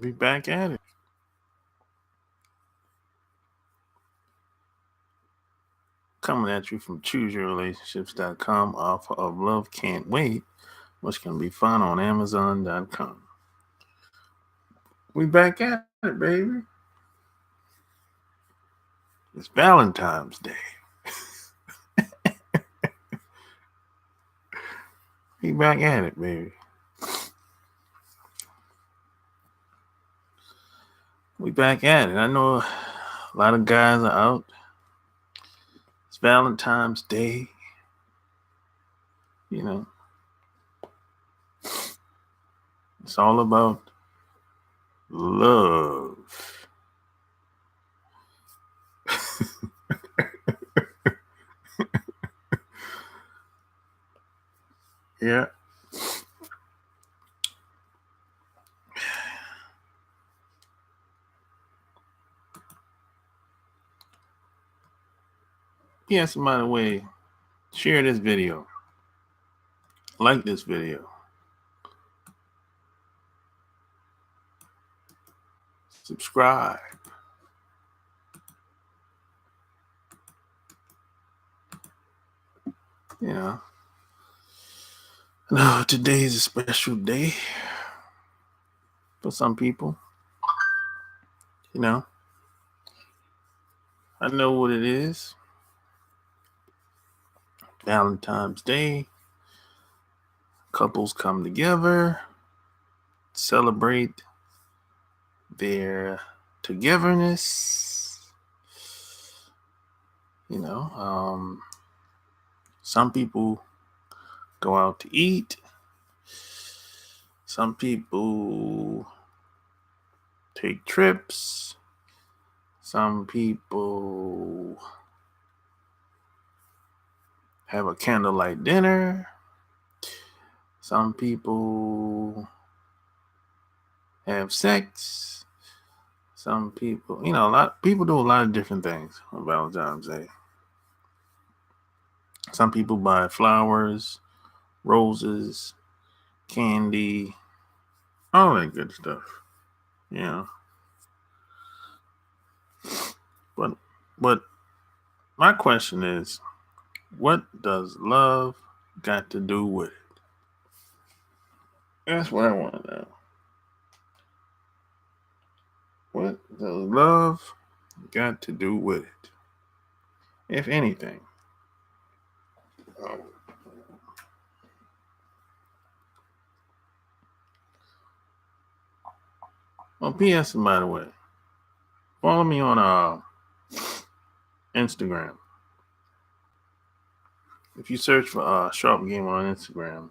Be back at it. Coming at you from chooseyourrelationships.com, author of Love Can't Wait, which can be found on Amazon.com. We back at it, baby. It's Valentine's Day. We back at it, baby. We back at it. I know a lot of guys are out. It's Valentine's Day. You know, it's all about love. Yeah. Yes, by the way, share this video. Like this video. Subscribe. You know. No, today is a special day for some people. You know. I know what it is. Valentine's Day. Couples come together, celebrate their togetherness. You know, some people go out to eat. Some people take trips. Some people have a candlelight dinner. Some people have sex. Some people, a lot of people do a lot of different things on Valentine's Day. Some people buy flowers, roses, candy, all that good stuff. But my question is, what does love got to do with it? That's what I want to know. What does love got to do with it? If anything. Well, P.S. by the way, follow me on Instagram. If you search for Sharp Gamer on Instagram,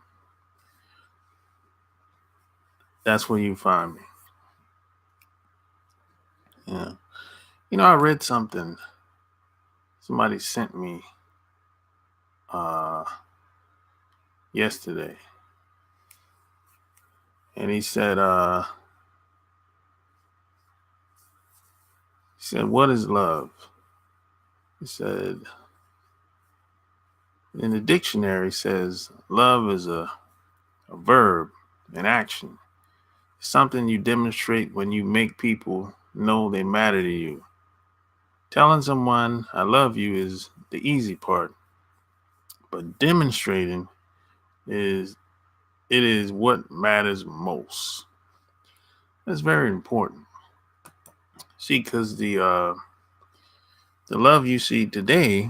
that's where you find me. Yeah. I read something somebody sent me yesterday. And he said, what is love? He said, in the dictionary, says love is a verb, an action. Something you demonstrate when you make people know they matter to you. Telling someone I love you is the easy part, but demonstrating is what matters most. That's very important. See, because the love you see today,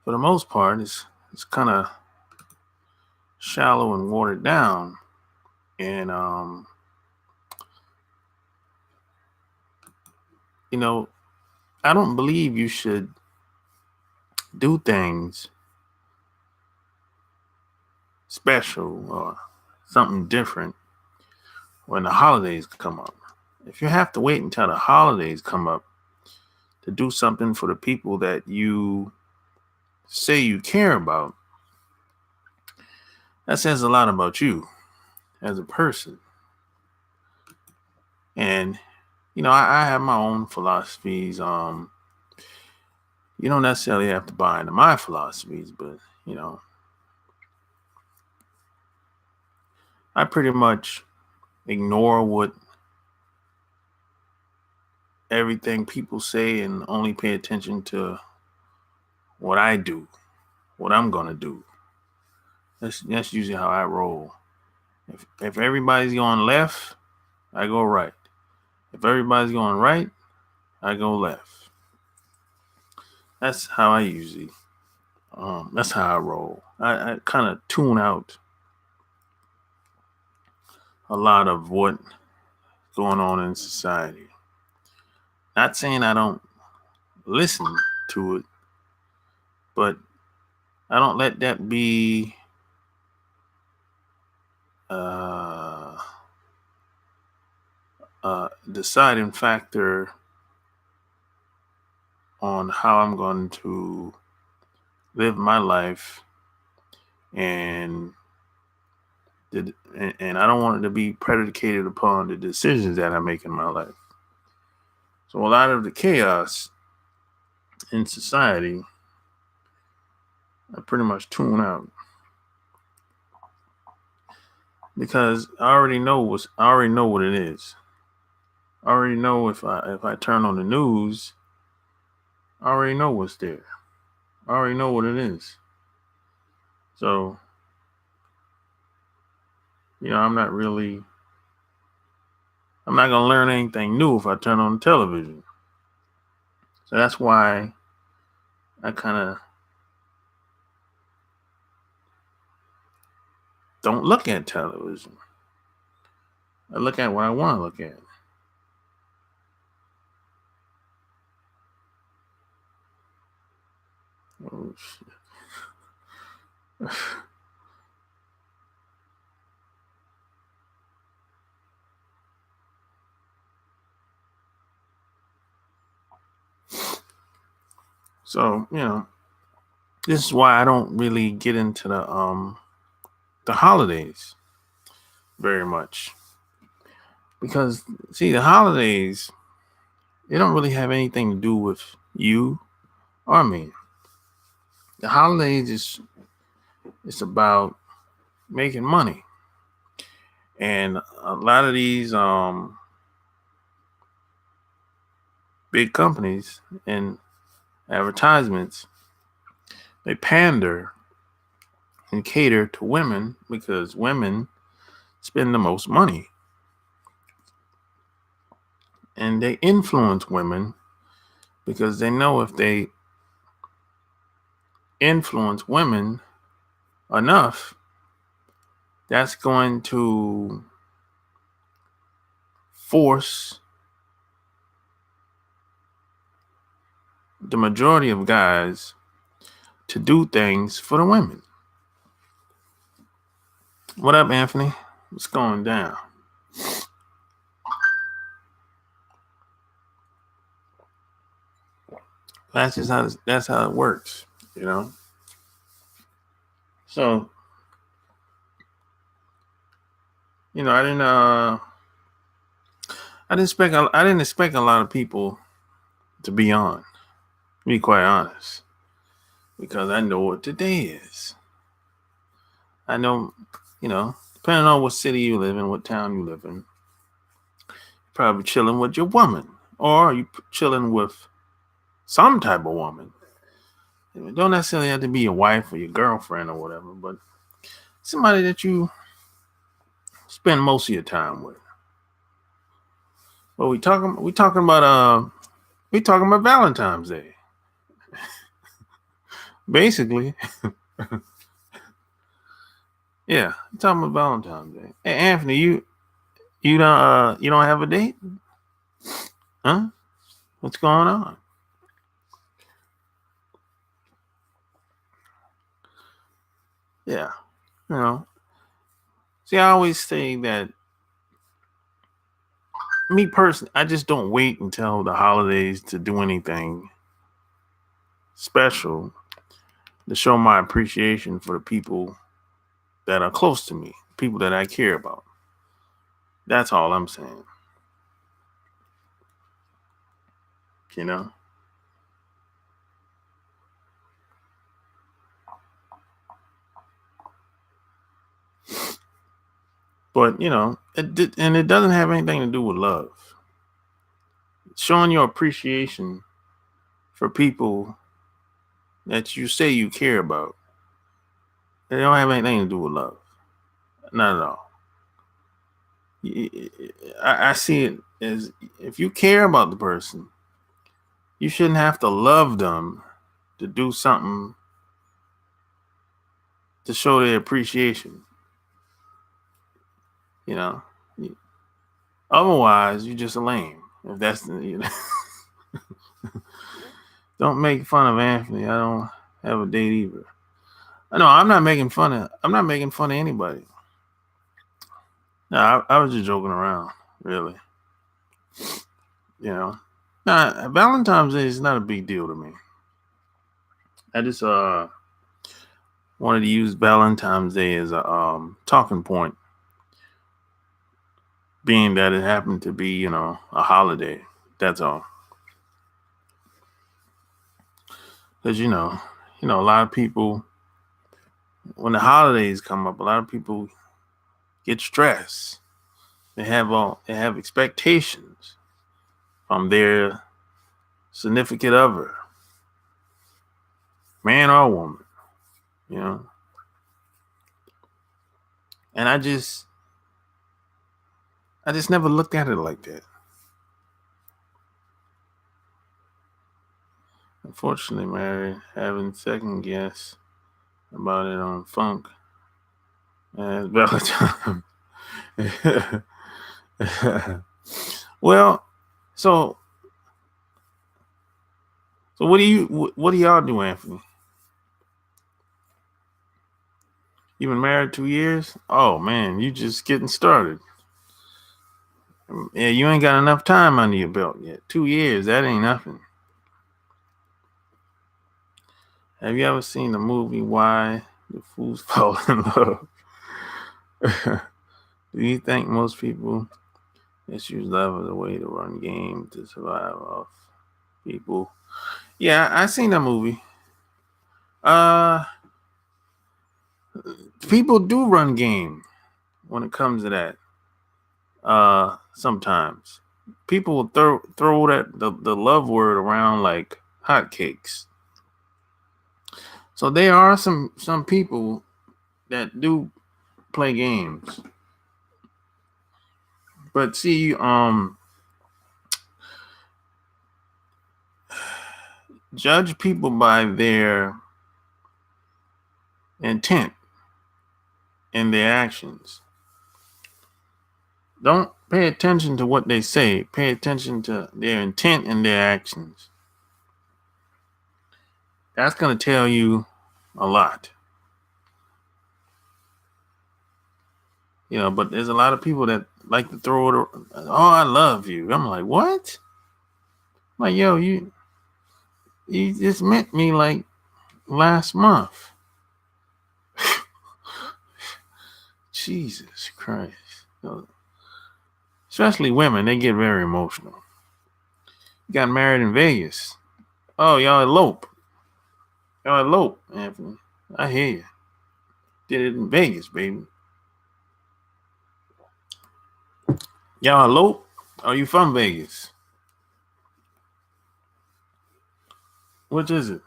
for the most part, it's kind of shallow and watered down, and I don't believe you should do things special or something different when the holidays come up. If you have to wait until the holidays come up to do something for the people that you say you care about, that says a lot about you as a person. And I have my own philosophies. You don't necessarily have to buy into my philosophies, but I pretty much ignore what everything people say and only pay attention to what I do, what I'm gonna do. That's usually how I roll. If everybody's going left, I go right. If everybody's going right, I go left. That's how I usually. That's how I roll. I kind of tune out a lot of what's going on in society. Not saying I don't listen to it, but I don't let that be uh, a deciding factor on how I'm going to live my life, and and I don't want it to be predicated upon the decisions that I make in my life. So a lot of the chaos in society, I pretty much tune out because I already know what it is. I already know if I turn on the news, I already know what's there. I already know what it is. So, I'm not gonna learn anything new if I turn on the television. So that's why I kind of don't look at television. I look at what I want to look at. Oh, shit. So, this is why I don't really get into the holidays very much. Because see, the holidays, they don't really have anything to do with you or me. The holidays it's about making money. And a lot of these big companies and advertisements, they pander and cater to women because women spend the most money. And they influence women because they know if they influence women enough, that's going to force the majority of guys to do things for the women. What up, Anthony? What's going down? That's how it works, So, I didn't expect a lot of people to be on, to be quite honest, because I know what today is. I know, depending on what city you live in, what town you live in, you're probably chilling with your woman, or you chilling with some type of woman. It don't necessarily have to be your wife or your girlfriend or whatever, but somebody that you spend most of your time with. Well, we talking about Valentine's Day. Basically. Yeah, we're talking about Valentine's Day. Hey, Anthony, you don't have a date? Huh? What's going on? Yeah. See, I always say that me personally, I just don't wait until the holidays to do anything special to show my appreciation for the people that are close to me, people that I care about. That's all I'm saying. You know? But it doesn't have anything to do with love. Showing your appreciation for people that you say you care about, they don't have anything to do with love. Not at all. I see it as, if you care about the person, you shouldn't have to love them to do something to show their appreciation. Otherwise, you're just a lame. If that's don't make fun of Anthony. I don't have a date either. No, I'm not making fun of anybody. No, I was just joking around, really. Now, Valentine's Day is not a big deal to me. I just wanted to use Valentine's Day as a talking point, being that it happened to be, a holiday. That's all. Because a lot of people, when the holidays come up, a lot of people get stressed. They have expectations from their significant other, man or woman, And I just never looked at it like that. Unfortunately, Mary, having second guess about it on Funk as Valentine. Well, so what do y'all do, Anthony? You been married 2 years? Oh man, you just getting started. Yeah, you ain't got enough time under your belt yet. 2 years, that ain't nothing. Have you ever seen the movie Why the Fools Fall in Love? Do you think most people just use love as a way to run game to survive off people? Yeah, I seen that movie. People do run game when it comes to that. Sometimes people will throw that the love word around like hotcakes. So there are some people that do play games. But see, judge people by their intent and their actions. Don't pay attention to what they say. Pay attention to their intent and their actions. That's going to tell you a lot. But there's a lot of people that like to throw it. Oh, I love you. I'm like, what? I'm like, yo, you just met me like last month. Jesus Christ. Especially women, they get very emotional. You got married in Vegas. Oh, y'all elope. Anthony. I hear you. Did it in Vegas, baby. Y'all elope? Are you from Vegas? Which is it?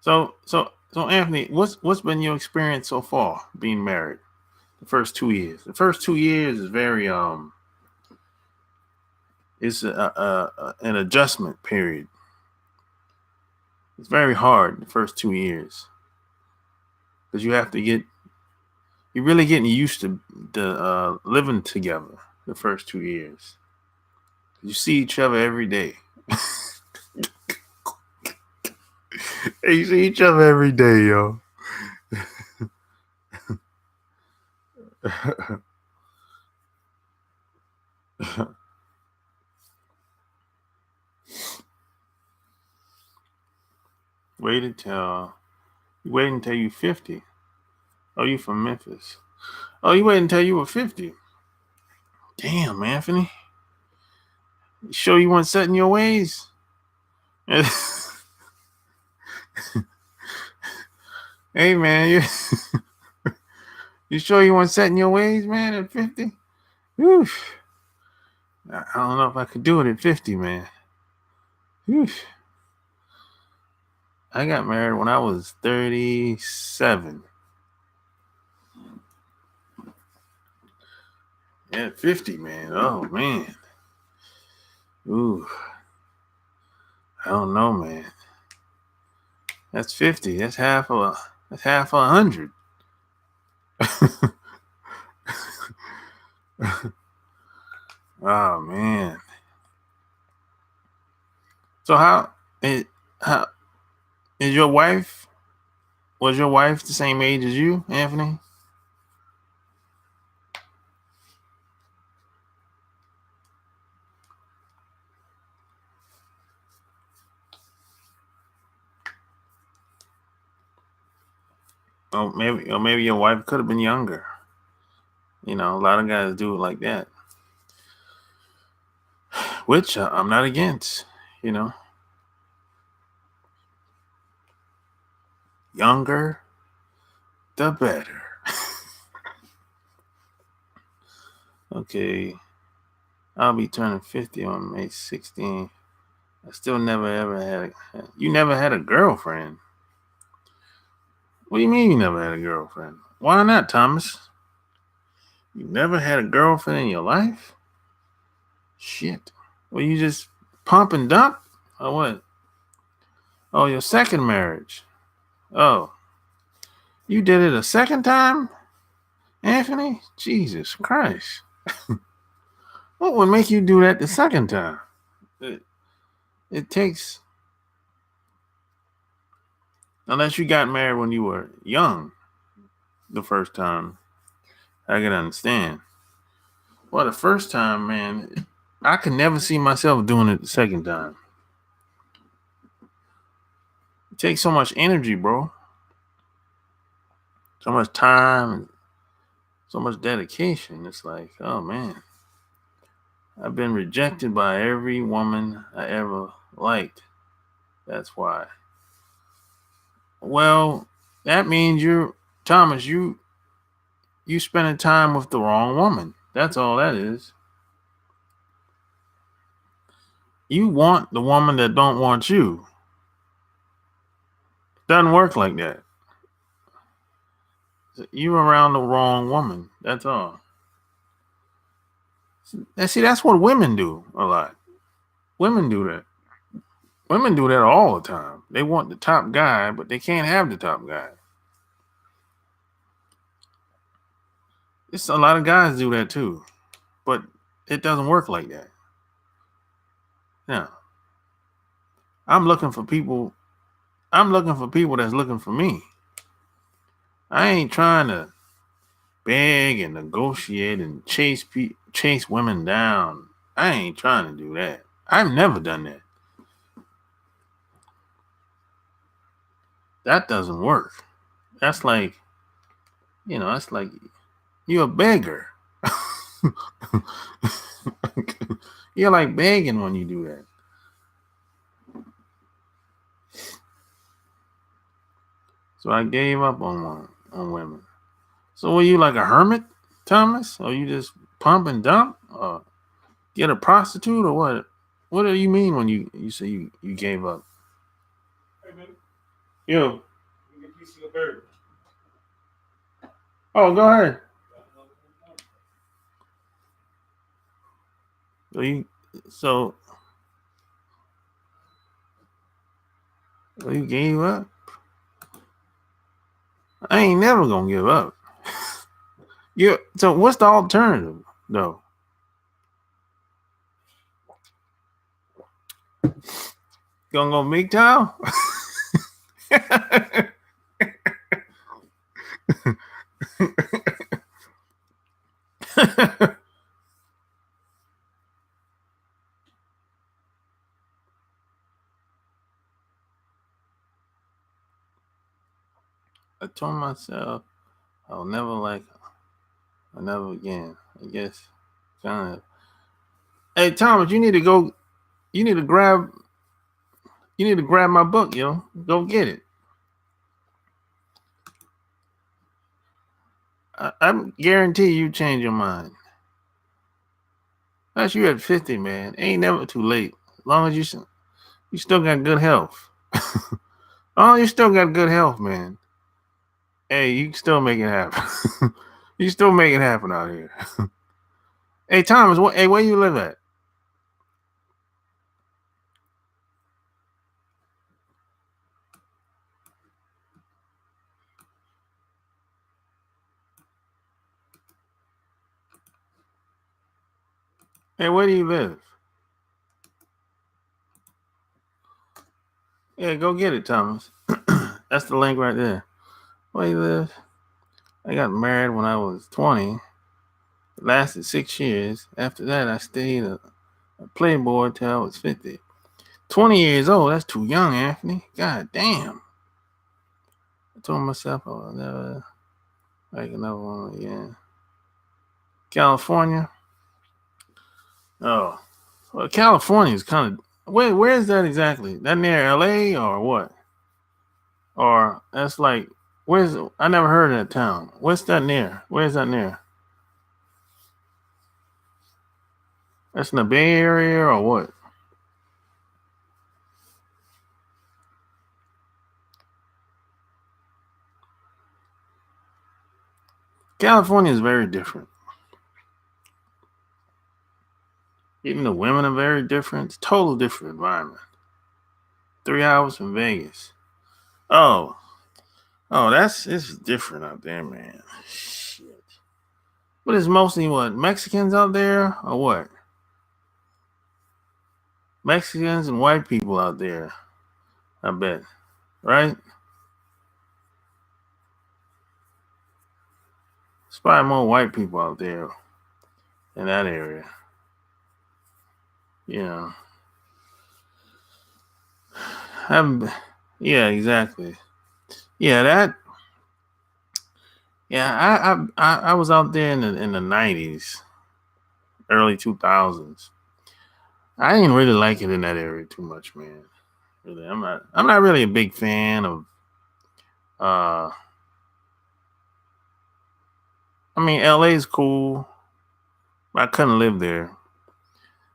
So Anthony, what's been your experience so far being married? The first 2 years. The first 2 years is very it's an adjustment period. It's very hard the first 2 years because you're really getting used to the living together the first 2 years. You see each other every day. You see each other every day, yo. Wait until you're 50. Oh, you from Memphis? Oh, you wait until you were 50. Damn, Anthony. You sure you weren't set in your ways? Hey, man, you sure you want setting your ways, man, at 50? Oof. I don't know if I could do it at 50, man. Oof. I got married when I was 37. At 50, man. Oh, man. Ooh. I don't know, man. That's 50. That's half of 100. Oh, man. So how is your wife? Was your wife the same age as you, Anthony? Or maybe your wife could have been younger. You know, a lot of guys do it like that, which I'm not against. You know, younger the better. Okay, I'll be turning 50 on May 16th. I still never ever had you never had a girlfriend. What do you mean you never had a girlfriend? Why not, Thomas? You never had a girlfriend in your life? Shit. Well, you just pump and dump? Or what? Oh, your second marriage. Oh. You did it a second time? Anthony? Jesus Christ. What would make you do that the second time? It takes, unless you got married when you were young the first time, I can understand. Well, the first time, man, I could never see myself doing it the second time. It takes so much energy, bro. So much time, so much dedication. It's like, oh man, I've been rejected by every woman I ever liked. That's why. Well, that means Thomas, you spending time with the wrong woman. That's all that is. You want the woman that don't want you. Doesn't work like that. You're around the wrong woman. That's all. And see, that's what women do a lot. Women do that. Women do that all the time. They want the top guy, but they can't have the top guy. It's a lot of guys do that too, but it doesn't work like that. Now, I'm looking for people that's looking for me. I ain't trying to beg and negotiate and chase women down. I ain't trying to do that. I've never done that. That doesn't work. That's like, that's like you're a beggar. You're like begging when you do that. So I gave up on women. So were you like a hermit, Thomas? Or you just pump and dump? Or get a prostitute or what? What do you mean when you say you gave up? Hey man, Yo. you get a piece of your burger. Oh, go ahead. So you gave up? I ain't never gonna give up. So what's the alternative though? Gonna go MGTOW? I told myself I'll never again. I guess kind of. Hey Thomas, you need to grab my book, yo. Go get it. I'm guarantee you change your mind. Unless you at 50, man. Ain't never too late. As long as you still got good health. Oh, you still got good health, man. Hey, you can still make it happen. You still make it happen out here. Hey, Thomas, where you live at? Hey, where do you live? Yeah, go get it, Thomas. That's the link right there. Where you live? I got married when I was 20. It lasted 6 years. After that, I stayed a playboy till I was 50. 20 years old, that's too young, Anthony. God damn. I told myself I would never like another one again. California? Oh. Well, California is kind of... Where is that exactly? That near LA or what? Or that's like... I never heard of that town. What's that near? Where's that near? That's in the Bay Area or what? California is very different. Even the women are very different. It's a total different environment. 3 hours from Vegas. Oh, it's different out there, man. Shit. But it's mostly what? Mexicans out there or what? Mexicans and white people out there, I bet. Right? There's probably more white people out there in that area. You know. Yeah, exactly. Yeah, I was out there in the 90s, early 2000s. I didn't really like it in that area too much, man. Really, I'm not really a big fan of I mean, LA is cool, but I couldn't live there.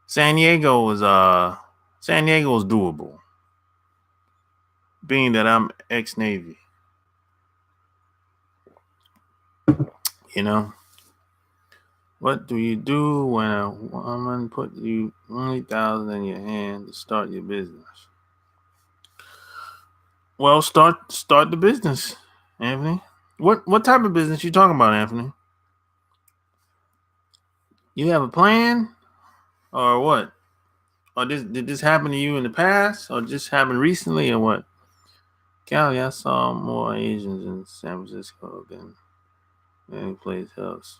San Diego is doable, being that I'm ex-Navy. You know, what do you do when a woman put you $20,000 in your hand to start your business? Well, start the business, Anthony. What type of business you talking about, Anthony? You have a plan, or what? Or did this happen to you in the past, or just happened recently, or what? Cali, I saw more Asians in San Francisco than any place else.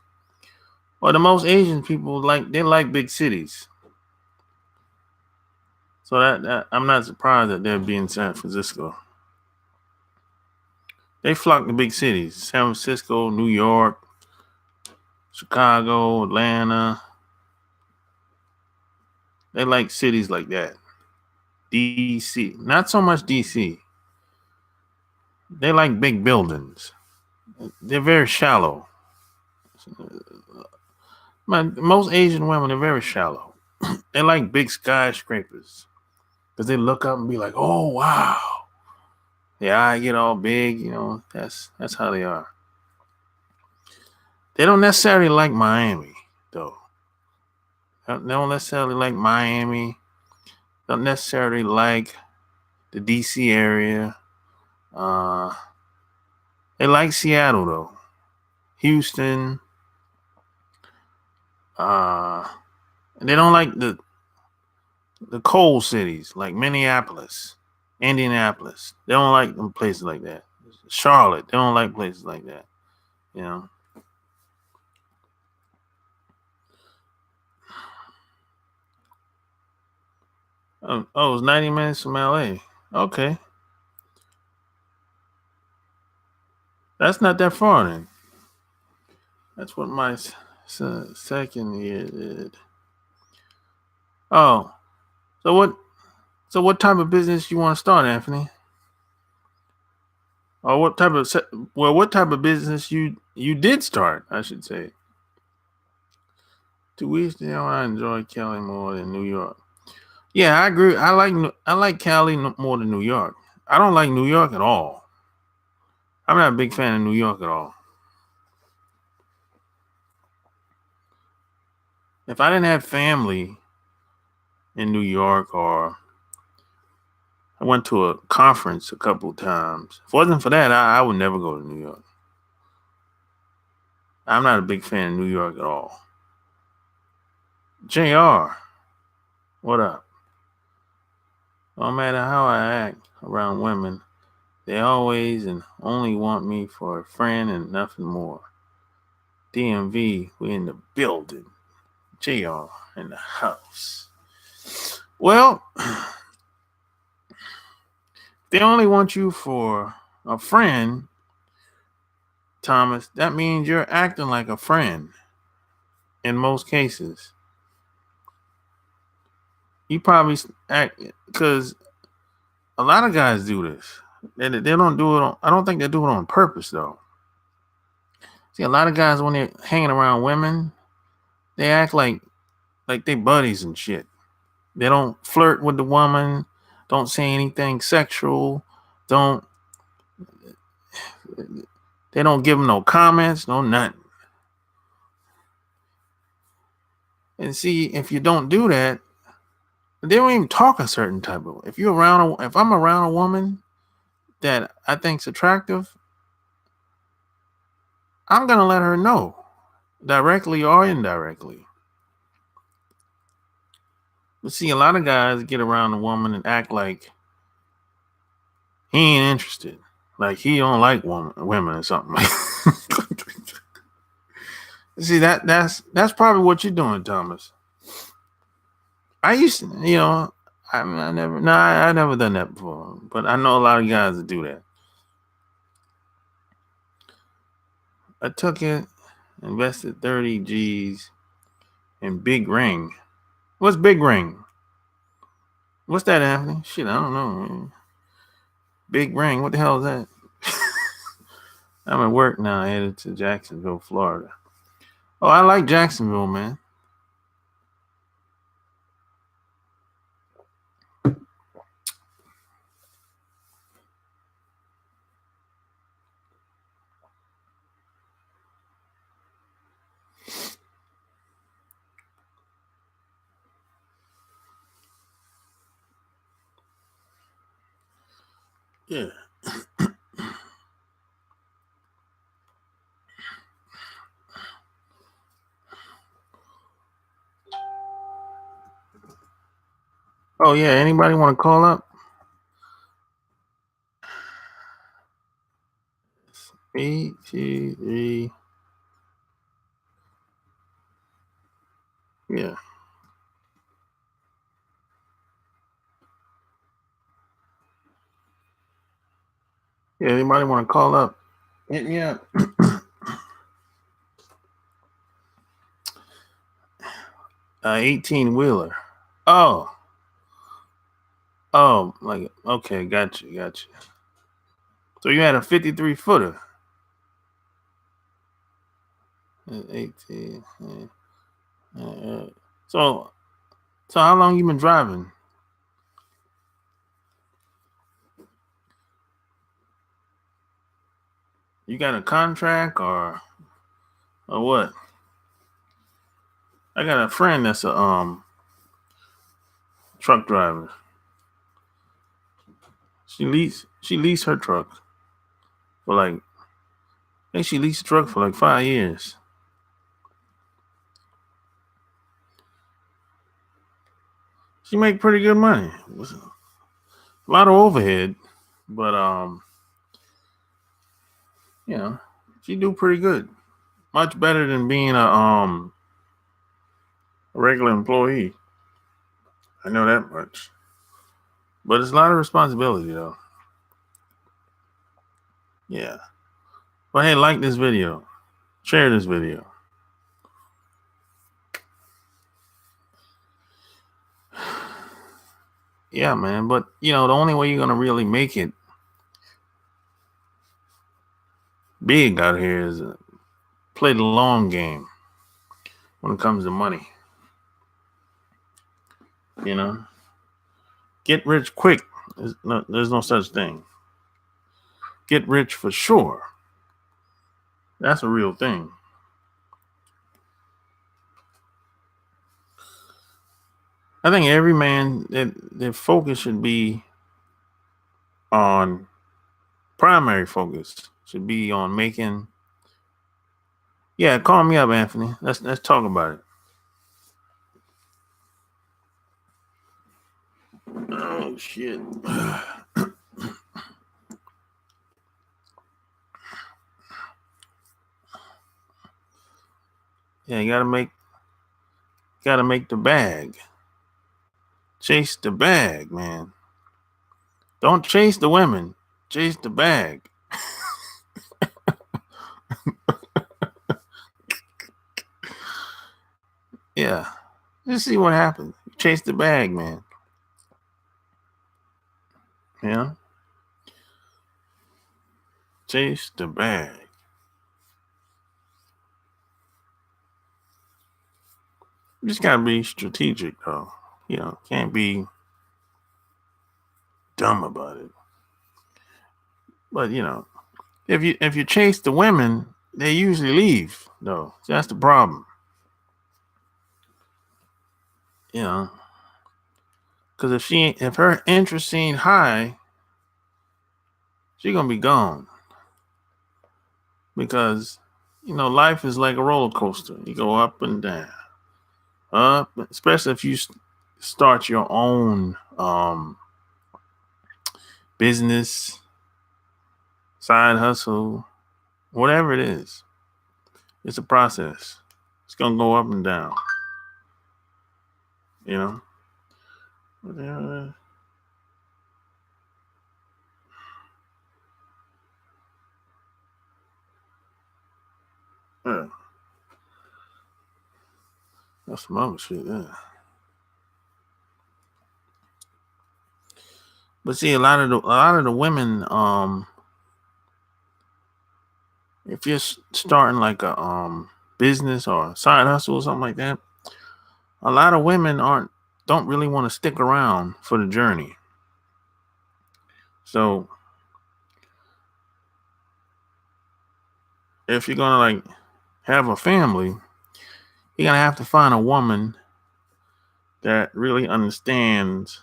Well, the most Asian people like big cities, so that I'm not surprised that they'll be in San Francisco. They flock to big cities: San Francisco, New York, Chicago, Atlanta. They like cities like that. DC, not so much DC. They like big buildings. They're very shallow. Most Asian women are very shallow. They like big skyscrapers because they look up and be like, "Oh wow!" Their eye get all big. You know, that's how they are. They don't necessarily like Miami, though. They don't necessarily like Miami. Don't necessarily like the DC area. They like Seattle though. Houston. And they don't like the cold cities like Minneapolis, Indianapolis. They don't like them places like that. Charlotte. They don't like places like that. You know. Oh, it's 90 minutes from LA. Okay. That's not that far then. That's what my second year did. Oh, so what type of business you want to start, Anthony? Or what type of business you You did start, I should say. To each their own. I enjoy Cali more than New York. Yeah, I agree. I like Cali more than New York. I don't like New York at all. I'm not a big fan of New York at all. If I didn't have family in New York, or I went to a conference a couple of times, if it wasn't for that, I would never go to New York. I'm not a big fan of New York at all. JR, what up? No matter how I act around women, they always and only want me for a friend and nothing more. DMV, we in the building. JR in the house. Well, they only want you for a friend, Thomas. That means you're acting like a friend in most cases. You probably act, because a lot of guys do this. They don't do it I don't think they do it on purpose, though. See, a lot of guys, when they're hanging around women, they act like they buddies and shit. They don't flirt with the woman, don't say anything sexual, they don't give them no comments, no nothing. And see, if you don't do that, they don't even talk a certain type of way. If I'm around a woman that I think's attractive, I'm gonna let her know, directly or indirectly. But see, a lot of guys get around a woman and act like he ain't interested, like he don't like women or something. See, that's probably what you're doing, Thomas. I used to, I never done that before, but I know a lot of guys that do that. I took it, invested 30 G's in Big Ring. What's Big Ring? What's that, Anthony? Shit, I don't know, man. Big Ring, what the hell is that? I'm at work now, headed to Jacksonville, Florida. Oh, I like Jacksonville, man. Yeah. Oh, yeah. Anybody want to call up? BT3. Yeah. Yeah. Anybody want to call up? Hit me up. 18-wheeler. Oh, like, okay, got you. So you had a 53-footer. 18. So how long you been driving? You got a contract or what? I got a friend that's a truck driver. She leased her truck for like, I think she leased a truck for like 5 years. She make pretty good money. A lot of overhead, but she do pretty good. Much better than being a regular employee. I know that much. But it's a lot of responsibility, though. Yeah. But hey, like this video. Share this video. Yeah, man. But, the only way you're going to really make it big out here is play the long game when it comes to money. You know, get rich quick. There's no such thing. Get rich for sure. That's a real thing. I think every man, their focus should be on, primary focus should be on making. Yeah, call me up, Anthony. Let's talk about it. Oh shit. Yeah, you gotta make the bag. Chase the bag, man. Don't chase the women. Chase the bag. Yeah. Just see what happens. Chase the bag, man. Yeah. Chase the bag. You just gotta be strategic, though. You know, can't be dumb about it. But you know, if you chase the women, they usually leave, though. So that's the problem. You know, because if her interest ain't high, she's gonna be gone. Because you know, life is like a roller coaster. You go up and down, up. Especially if you start your own business, side hustle, whatever it is. It's a process. It's gonna go up and down. You know. Yeah. That's some other shit, yeah. But see, a lot of the women, if you're starting like a business or a side hustle or something like that, a lot of women don't really want to stick around for the journey. So if you're gonna like have a family, you're gonna have to find a woman that really understands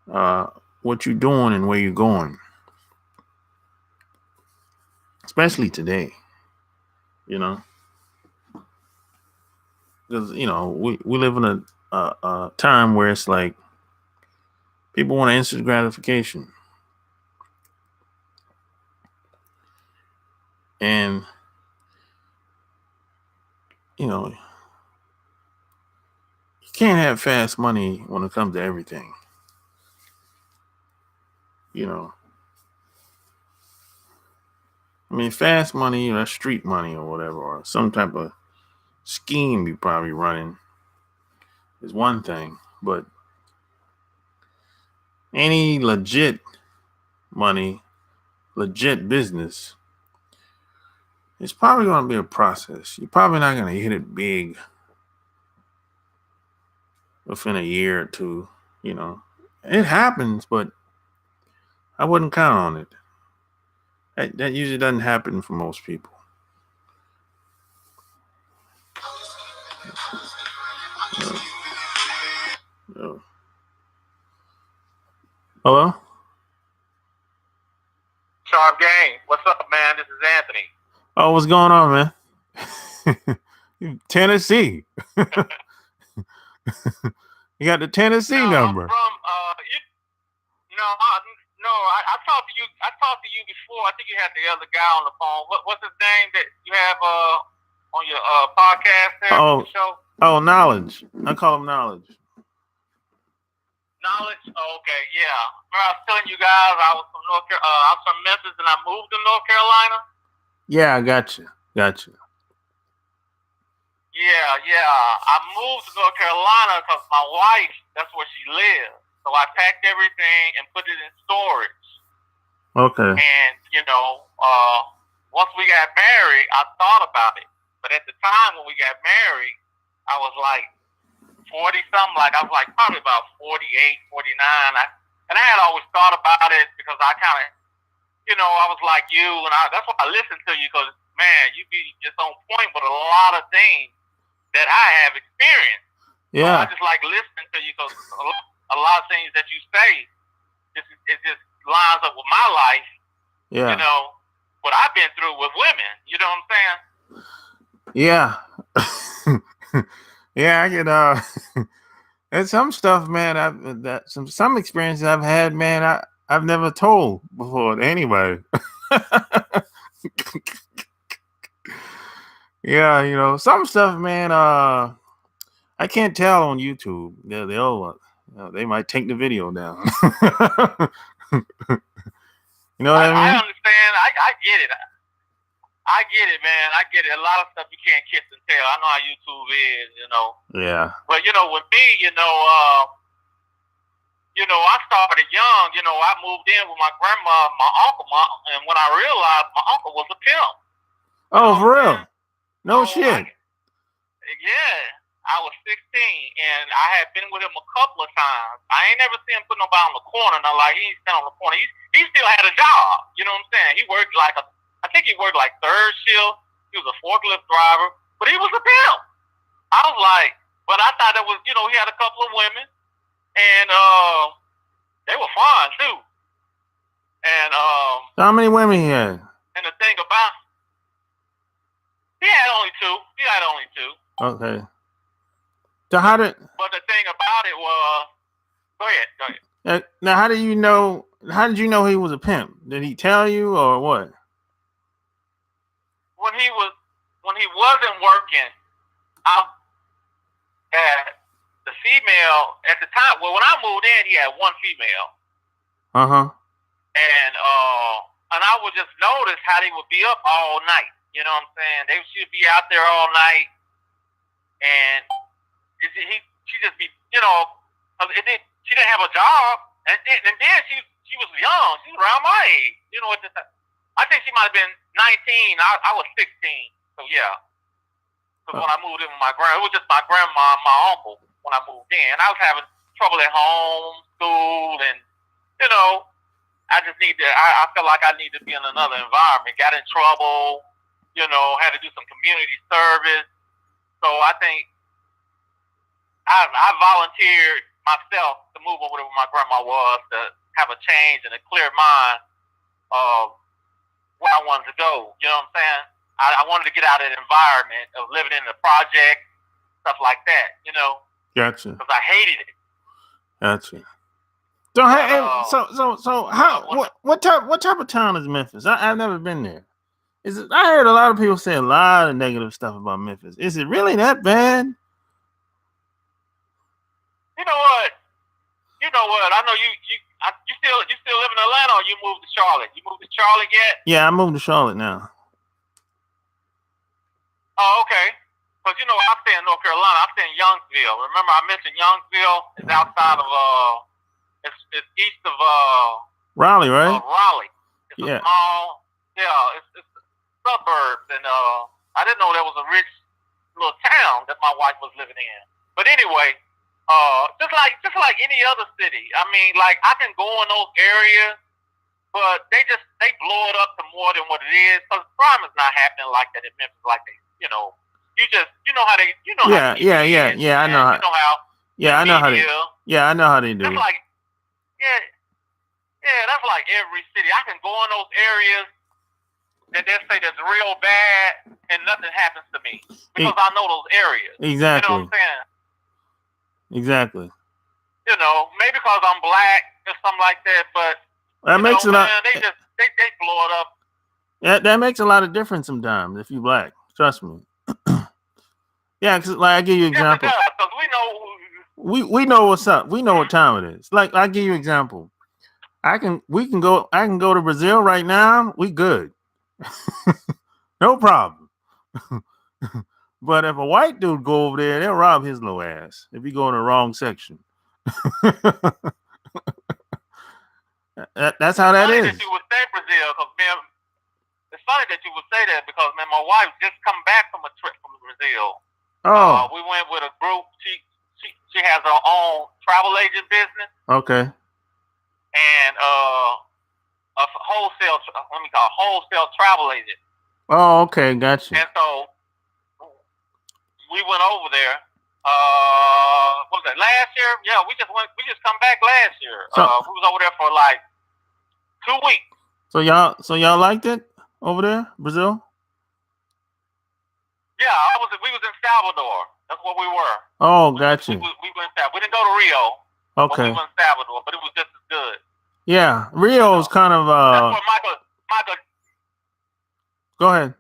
what you're doing and where you're going. Especially today, you know, because you know we live in a time where it's like people want instant gratification, and you know you can't have fast money when it comes to everything. You know, I mean, fast money, you know, street money or whatever, or some type of scheme you probably running is one thing, but any legit money, legit business, it's probably going to be a process. You're probably not going to hit it big within a year or two. You know, it happens, but I wouldn't count on it. That usually doesn't happen for most people. No. Hello? Sharp Gang. What's up, man? This is Anthony. Oh, what's going on, man? Tennessee. You got the Tennessee number. I'm from I talked to you. I talked to you before. I think you had the other guy on the phone. What's his name that you have on your podcast there? Show? Oh, Knowledge. I call him Knowledge. Knowledge. Oh, okay, yeah. Remember I was telling you guys I was from I'm from Memphis and I moved to North Carolina. Yeah, I got you. Yeah. I moved to North Carolina because my wife, that's where she lives. So I packed everything and put it in storage. Okay. And, once we got married, I thought about it. But at the time when we got married, I was like 40 something. Like I was like probably about 48, 49. And I had always thought about it because I kind of, I was like you, and that's why I listened to you because, man, you be just on point with a lot of things that I have experienced. Yeah. So I just like listening to you because a lot of things that you say, it just lines up with my life. Yeah. What I've been through with women. You know what I'm saying? Yeah. Yeah, I get and some stuff, man, some experiences I've had, man, I've never told before to anybody. Yeah, some stuff, man, I can't tell on YouTube. They might take the video down. You know what I mean? I understand. I get it. I get it, man. I get it. A lot of stuff you can't kiss and tell. I know how YouTube is, Yeah. But with me, I started young. I moved in with my grandma, my uncle, and when I realized my uncle was a pimp. Oh, for real? No shit. I was 16, and I had been with him a couple of times. I ain't never seen him put nobody on the corner. Now, like he ain't stand on the corner. He still had a job. You know what I'm saying? He worked I think he worked like third shift. He was a forklift driver, but he was a pimp. I was like, but I thought that was, he had a couple of women, and they were fine too. And how many women he had? And the thing about, he had only two. Okay. So how did? But the thing about it was, go ahead. Now, how did you know? How did you know he was a pimp? Did he tell you or what? When he wasn't working, I had the female at the time. Well, when I moved in, he had one female. And I would just notice how they would be up all night. You know what I'm saying? She'd be out there all night, and she just be, she didn't have a job, and then she was young. She was around my age. At the time. I think she might have been 19. I was 16. So yeah. Because when I moved in with my grandma, it was just my grandma and my uncle when I moved in. I was having trouble at home, school, and I just I felt like I needed to be in another environment. Got in trouble, had to do some community service. So I think I volunteered myself to move over where my grandma was to have a change and a clear mind of where I wanted to go. You know what I'm saying? I wanted to get out of the environment of living in the project, stuff like that, Gotcha. Because I hated it. Gotcha. So how what type of town is Memphis? I've never been there. I heard a lot of people say a lot of negative stuff about Memphis. Is it really that bad? You know what? I know you still live in Atlanta, or you moved to Charlotte? You moved to Charlotte yet? Yeah, I moved to Charlotte now. Oh, okay. Because I stay in North Carolina. I stay in Youngsville. Remember, I mentioned Youngsville is outside of it's east of Raleigh, right? Raleigh. It's a small, it's suburbs, and I didn't know there was a rich little town that my wife was living in. But anyway, just like any other city. I mean, like I can go in those areas, but they blow it up to more than what it is. Because crime is not happening like that in Memphis, like they, you know how they, yeah. I know how. You know how. Yeah, I know how they. Yeah, I know how they do. That's like, that's like every city. I can go in those areas that they say that's real bad, and nothing happens to me because I know those areas. Exactly. You know what I'm saying? Exactly. Maybe because I'm black or something like that, but that makes a lot. They blow it up. Yeah, that makes a lot of difference sometimes if you black. Trust me. Yeah, because like I give you an example. Yes, because we know. We know what's up. We know what time it is. Like I give you an example. I can go to Brazil right now. We good. No problem. But if a white dude go over there, they'll rob his little ass if he go in the wrong section. That's how that is. You would say Brazil, because man, there's funny that you would say that because man, my wife just come back from a trip from Brazil. Oh, We went with a group. She has her own travel agent business okay. and a wholesale. Let me call it wholesale travel agent. Oh, okay, gotcha. And so we went over there. What was that? Last year? Yeah, we just come back last year. So- we was over there for like 2 weeks. So y'all liked it over there, Brazil? Yeah, we was in Salvador. That's what we were. Oh, We gotcha. went Salvador. We didn't go to Rio. But Okay. we went to Salvador, but it was just as good. Yeah, Rio's kind of That's where Michael. Go ahead.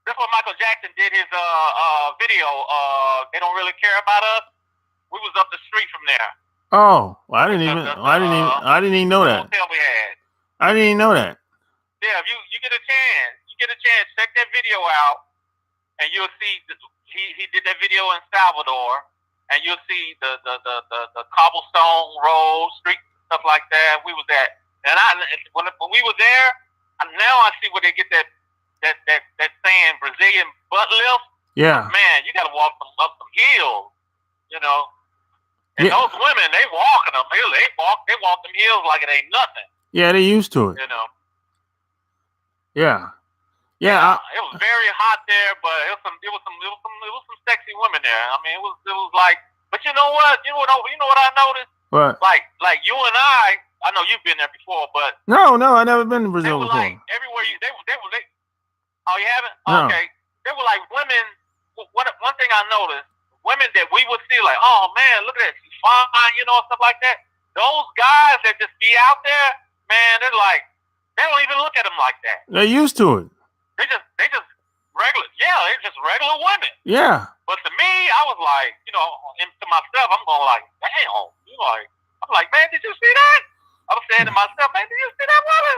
That's where Michael Jackson did his video. They don't really care about us. We was up the street from there. Oh, well, I didn't even know that. Hotel we had. I didn't even know that. Yeah, if you get a chance, check that video out, and you'll see he did that video in Salvador, and you'll see the cobblestone road, street stuff like that. We was at, and when we were there, now I see where they get that saying Brazilian butt lift. Yeah. Man, you got to walk up some hills, you know. And Yeah. those women, they walking them. They walk them hills like it ain't nothing, Yeah, they used to it. you know. Yeah. Yeah. It was very hot there, but it was some sexy women there. I mean, it was like, but you know what? You know what I noticed? But Like you and I know you've been there before, but no, I never been to they Brazil were before. like everywhere they oh, you haven't? No. Okay. They were like women. One thing I noticed, women that we would see like, oh man, look at that, she's fine, you know, stuff like that. Those guys that just be out there, man, they're like, they don't even look at them like that. They're used to it. They just regular, they're just regular women. Yeah. But to me, I was like, you know, and to myself, I'm going like, damn, I'm like, man, did you see that? I was saying to myself, man, did you see that woman?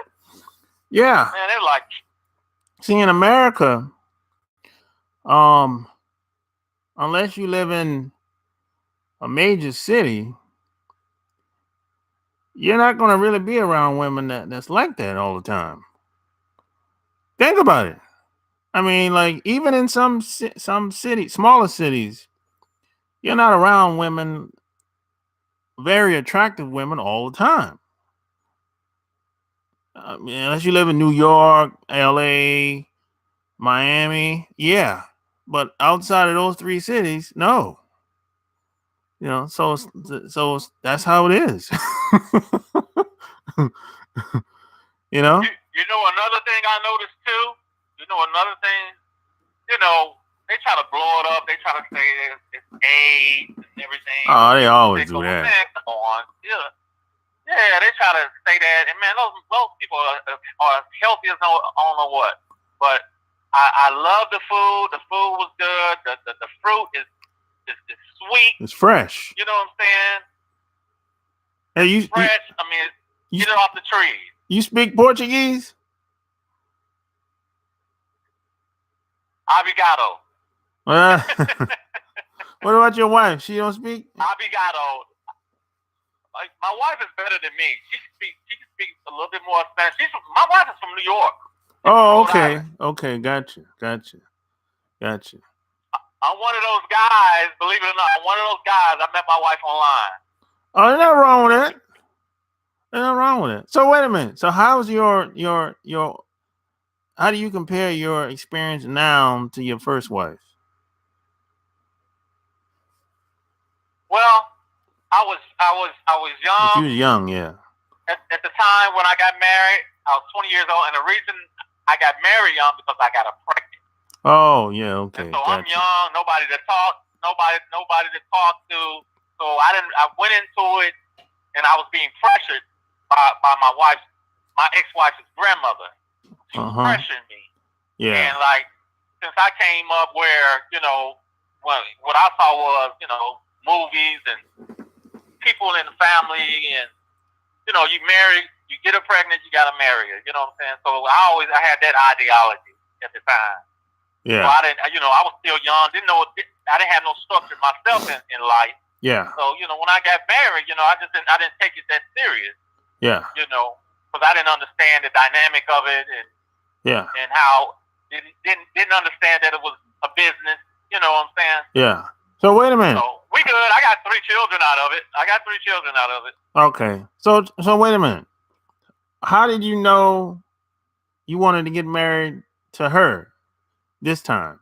Yeah. Man, they're like, See, in America, unless you live in a major city, you're not going to really be around women that's like that all the time. Think about it. I mean, like even in some cities, smaller cities, you're not around women, very attractive women all the time. I mean, unless you live in New York, LA, Miami, yeah. But outside of those three cities, no. You know, so that's how it is. You know? you know, another thing I noticed too. You know, another thing. You know, they try to blow it up. They try to say it's AIDS and everything. Oh, they always do Man, that. come on. Yeah, they try to say that. And man, those people are healthy as I don't know what. But I love the food. The food was good. The fruit is sweet. It's fresh. You know what I'm saying? Hey, you Fresh. I mean, you- get it off the trees. you speak Portuguese? Obrigado. What about your wife? She don't speak? Obrigado. Like my wife is better than me. She can speak a little bit more Spanish. My wife is from New York. Oh, Rhode okay. Island. Okay, gotcha. I'm one of those guys, believe it or not, I'm one of those guys. I met my wife online. Oh, there's nothing wrong with that. There's nothing wrong with it. So wait a minute. So how's your how do you compare your experience now to your first wife? Well, I was young. She was young, yeah. At the time when I got married, I was 20 years old, and the reason I got married young because I got her pregnant. Oh, yeah, okay. And so I'm young, nobody to talk to. So I went into it, and I was being pressured by my ex-wife's grandmother. She was pressuring me. Yeah. And like, since I came up where, you know, what I saw was, you know, movies and people in the family, and you know, you get her pregnant, you gotta marry her. You know what I'm saying? So I had that ideology at the time. Yeah. So I was still young, I didn't have no structure myself in life. Yeah. So, you know, when I got married, you know, I didn't take it that serious. Yeah. You know, because I didn't understand the dynamic of it, and Yeah. and how didn't understand that it was a business. You know what I'm saying? Yeah. So wait a minute. So we good. I got 3 children out of it. Okay. So wait a minute. How did you know you wanted to get married to her this time?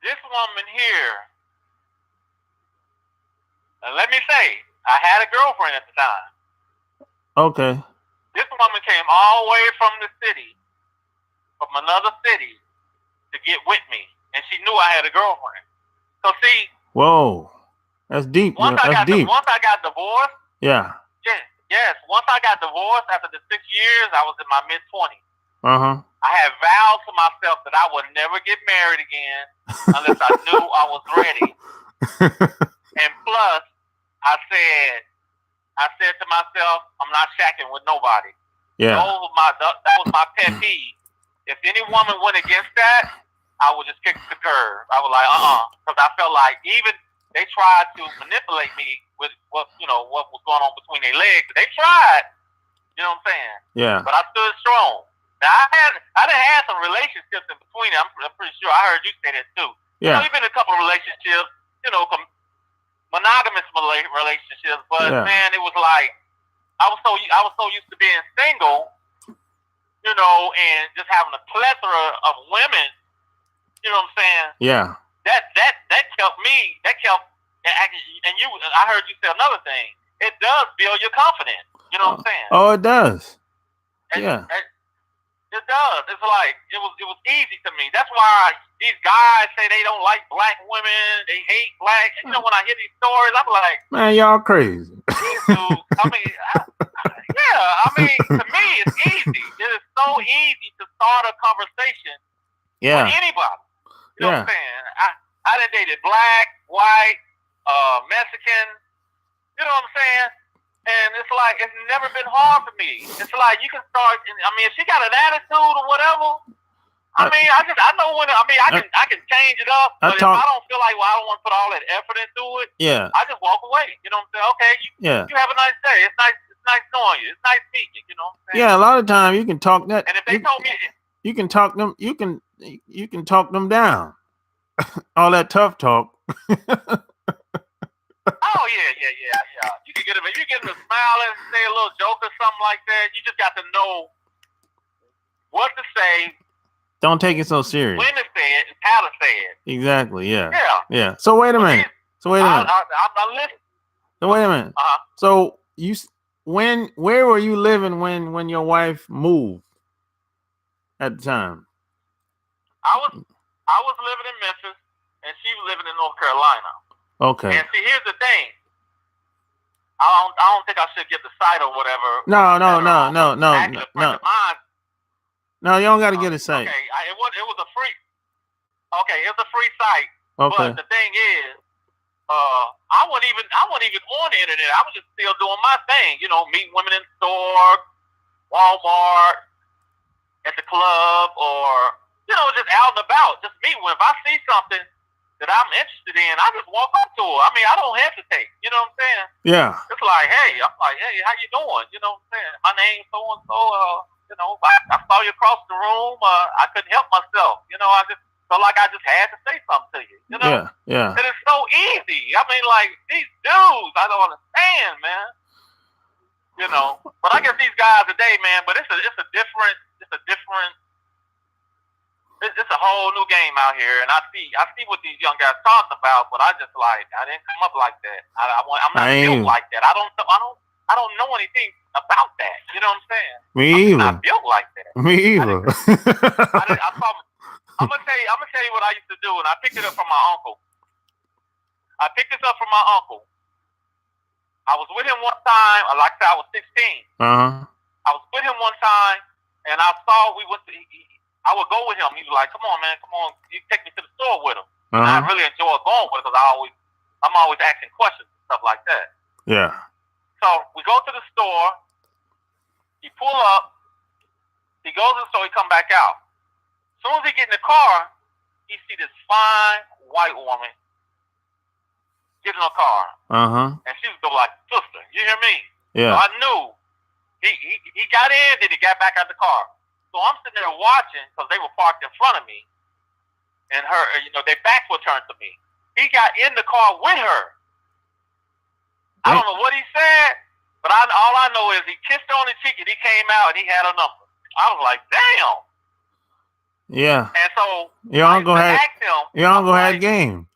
This woman here, and let me say, I had a girlfriend at the time. Okay. This woman came all the way from the city, from another city, to get with me, and she knew I had a girlfriend. So see, whoa, that's deep. once I got divorced, yeah. Yes. Once I got divorced after the 6 years, I was in my mid-20s. I had vowed to myself that I would never get married again unless I knew I was ready. And plus, I said to myself, I'm not shacking with nobody. Yeah. That was my pet peeve. If any woman went against that, I would just kick the curb. I was like, because I felt like even they tried to manipulate me with what was going on between their legs. They tried, you know what I'm saying? Yeah. But I stood strong. Now I done had some relationships in between. I'm pretty sure I heard you say that too. Yeah. You've been in a couple of relationships, monogamous relationships, but man, it was like I was so used to being single, and just having a plethora of women. You know what I'm saying? Yeah. That kept me. And you. I heard you say another thing. It does build your confidence. You know what I'm saying? Oh, it does. And, yeah. It does. It's like it was easy to me. That's why these guys say they don't like black women. They hate black. And, when I hear these stories, I'm like, man, y'all crazy. These dudes. I mean, to me, it's easy. It is so easy to start a conversation with anybody. You know what I'm saying? I done dated black, white, Mexican. You know what I'm saying? And it's like, it's never been hard for me. It's like, you can start, if she got an attitude or whatever, I know when, I can change it up, but if I don't feel like, I don't want to put all that effort into it, I just walk away. You know what I'm saying? Okay, you have a nice day. It's nice knowing you. It's nice meeting you. You know what I'm saying? Yeah, a lot of times you can talk that. And if they told me, you can talk them, you can talk them down. All that tough talk. Oh yeah. You can get them to smile and say a little joke or something like that. You just got to know what to say. Don't take it so serious. When to say it and how to say it. Exactly. Yeah. Yeah. So wait a minute. I'm listening. So wait a minute. So where were you living when your wife moved at the time? I was living in Memphis and she was living in North Carolina. Okay. And see, here's the thing. I don't think I should get the site or whatever. No. No, you don't got to get a site. Okay, it was a free. Okay, it's a free site. Okay. But the thing is, I wasn't even on the internet. I was just still doing my thing. Meeting women in the store, Walmart, at the club, or just out and about. Just meeting women. If I see something that I'm interested in, I just walk up to her. I don't hesitate. You know what I'm saying? Yeah. It's like, hey, how you doing? You know what I'm saying? My name's so and so. I saw you across the room. I couldn't help myself. I just felt like I just had to say something to you. Yeah. And it's so easy. Like these dudes, I don't understand, man. But I guess these guys today, man. But it's a different. It's a whole new game out here, and I see what these young guys talking about, but I just I didn't come up like that. I'm not built like that. I don't know anything about that. You know what I'm saying? Me either. I'm not built like that. Me either. I'm gonna tell you what I used to do, and I picked it up from my uncle. I was with him one time. Like I said, I was 16. I was with him one time, and I saw we went to. I would go with him. He was like, "Come on, man, come on." He take me to the store with him. And I really enjoy going with him because I'm always asking questions and stuff like that. Yeah. So we go to the store. He pull up. He goes to the store. He come back out. As soon as he get in the car, he see this fine white woman get in her car. And she was like, "Sister, you hear me?" Yeah. So I knew He got in, then he got back out the car. So I'm sitting there watching because they were parked in front of me, and her, their backs were turned to me. He got in the car with her. I don't know what he said, but all I know is he kissed her on the cheek and he came out and he had a number. I was like, damn. Yeah. And so your uncle had game.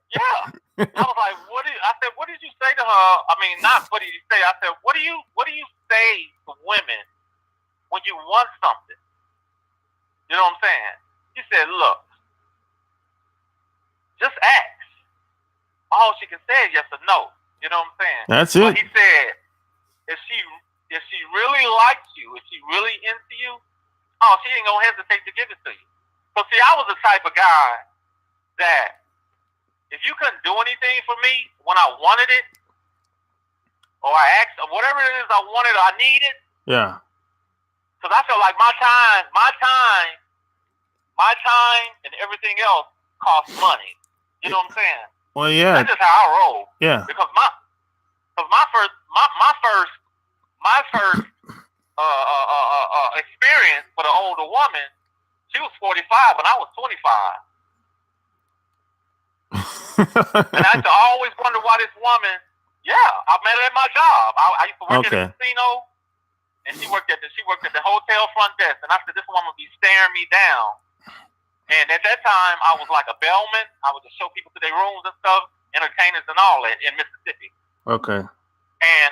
Yeah. I was like, what did you say to her? I mean, not what did you say? I said, what do you say to women when you want something? You know what I'm saying? He said, look, just ask. All she can say is yes or no. You know what I'm saying? That's it. But he said, if she really likes you, if she really into you, she ain't gonna hesitate to give it to you. So see, I was the type of guy that if you couldn't do anything for me when I wanted it, or I asked, or whatever it is I wanted or I needed, yeah. Because I felt like my time, and everything else costs money. You know what I'm saying? Well, yeah. That's just how I roll. Yeah. Because my first experience with an older woman, she was 45 when I was 25. And I used to always wonder why this woman. Yeah, I met her at my job. I used to work at a casino, and she worked at the hotel front desk. And I said, this woman would be staring me down. And at that time, I was like a bellman. I would just show people to their rooms and stuff, entertainers and all that in Mississippi. Okay. And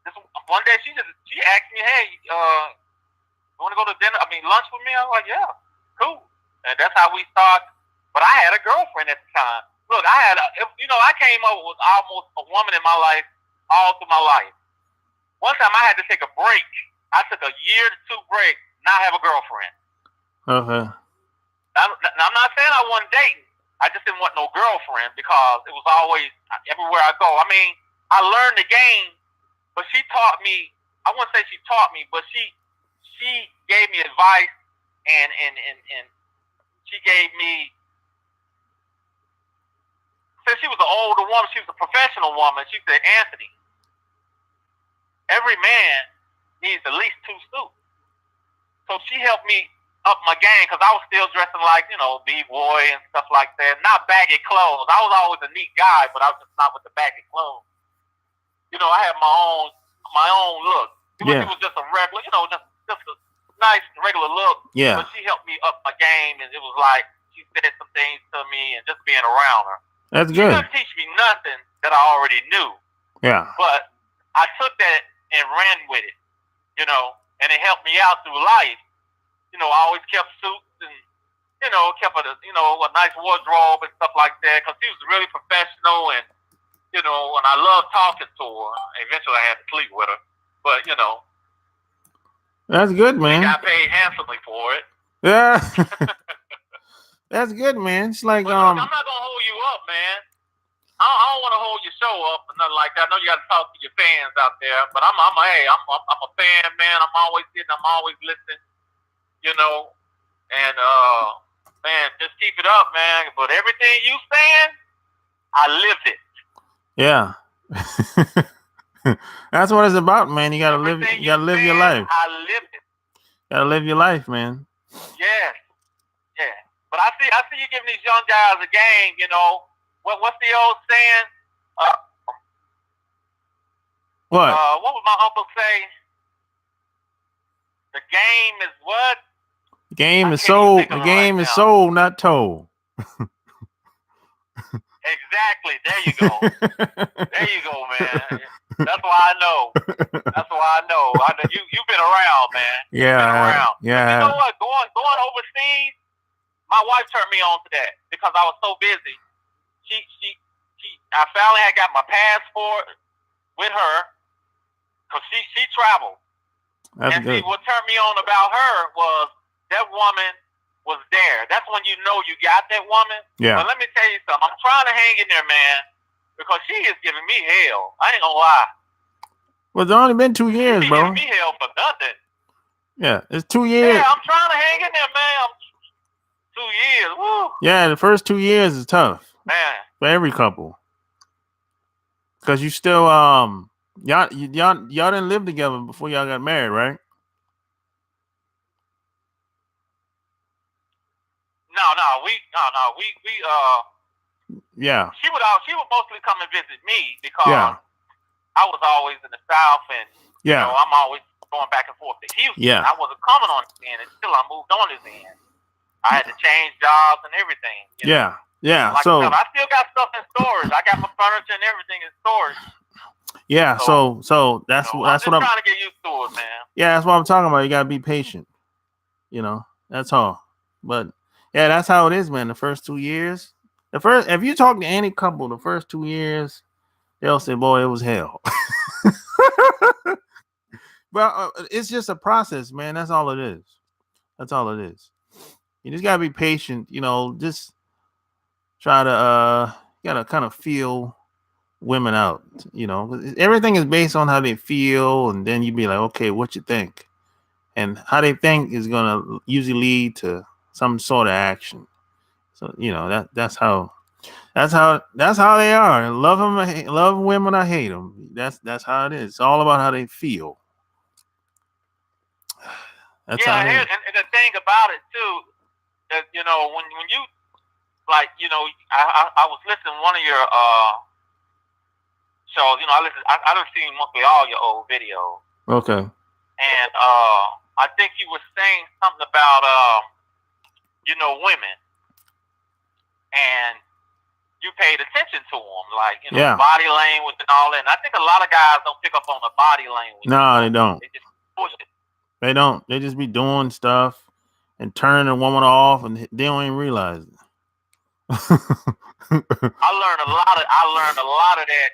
this one day she asked me, hey, you want to go to dinner? Lunch with me? I was like, yeah, cool. And that's how we started. But I had a girlfriend at the time. Look, I came up with almost a woman in my life all through my life. One time I had to take a break. I took a year to 2 break, not have a girlfriend. Okay. I'm not saying I wasn't dating. I just didn't want no girlfriend because it was always everywhere I go. I mean, I learned the game, but she taught me. I wouldn't say she taught me, but she gave me advice and she gave me. Since she was an older woman, she was a professional woman. She said, Anthony, every man needs at least 2 suits. So she helped me up my game because I was still dressing like, B-boy and stuff like that. Not baggy clothes. I was always a neat guy, but I was just not with the baggy clothes. I had my own look. It was just a regular, just a nice regular look. Yeah. But she helped me up my game, and it was like she said some things to me, and just being around her. That's good. She didn't teach me nothing that I already knew. Yeah. But I took that and ran with it, and it helped me out through life. I always kept suits and, kept a nice wardrobe and stuff like that because she was really professional and, and I loved talking to her. Eventually I had to sleep with her, but, That's good, man. I got paid handsomely for it. Yeah. That's good, man. It's like, I'm not going to hold you up, man. I don't want to hold your show up or nothing like that. I know you got to talk to your fans out there, but I'm a fan, man. I'm always listening. And man, just keep it up, man. But everything you saying, I lived it. Yeah. That's what it's about, man. You gotta live your life. I lived it. You gotta live your life, man. Yes. Yeah. But I see you giving these young guys a game, what's the old saying? What? What would my uncle say? The game is what? The game is sold. The game is sold, not told. Exactly. There you go. There you go, man. That's why I know. You've been around, man. Yeah. Yeah. You know what? Going overseas, my wife turned me on to that because I was so busy. I finally had got my passport with her because she traveled. That's and good. see, what turned me on about her was that woman was there. That's when you know you got that woman. Yeah. But let me tell you something. I'm trying to hang in there, man, because she is giving me hell. I ain't gonna lie. Well, it's only been 2 years, bro. Giving me hell for nothing. Yeah, it's 2 years. Yeah, I'm trying to hang in there, man. 2 years. Woo. Yeah, the first 2 years is tough. Man. For every couple. Because you still Y'all didn't live together before y'all got married, right? No. Yeah. She would mostly come and visit me because Yeah. I was always in the South, and you know, Yeah. I'm always going back and forth to Houston. Yeah. I wasn't coming on this end until I moved on this end. I had to change jobs and everything. You know? Yeah. Yeah. Like So I still got stuff in storage. I got my furniture and everything in storage. yeah. So that's I'm what just I'm trying to get used to it, man. Yeah, that's what I'm talking about. You gotta be patient. You know, that's all. But yeah, that's how it is, man. The first 2 years. If you talk to any couple, the first 2 years, they'll say, boy, it was hell. Well, it's just a process, man. That's all it is. That's all it is. You just gotta be patient. You know, just try to you gotta kind of feel women out. You know, everything is based on how they feel, and then you be like, okay, what you think, and how they think is gonna usually lead to some sort of action. So you know that's how they are. Love them, love women, or hate them. That's how it is. It's all about how they feel. That's how it is. And the thing about it too, that you know, when you like, you know, I was listening to one of your shows. You know, I done seen mostly all your old videos. Okay. And I think you were saying something about you know, women, and you paid attention to them, like, you know, body language and all that. And I think a lot of guys don't pick up on the body language. No, they don't. They just push it. They don't. They just be doing stuff and turning a woman off, and they don't even realize it. I learned a lot of that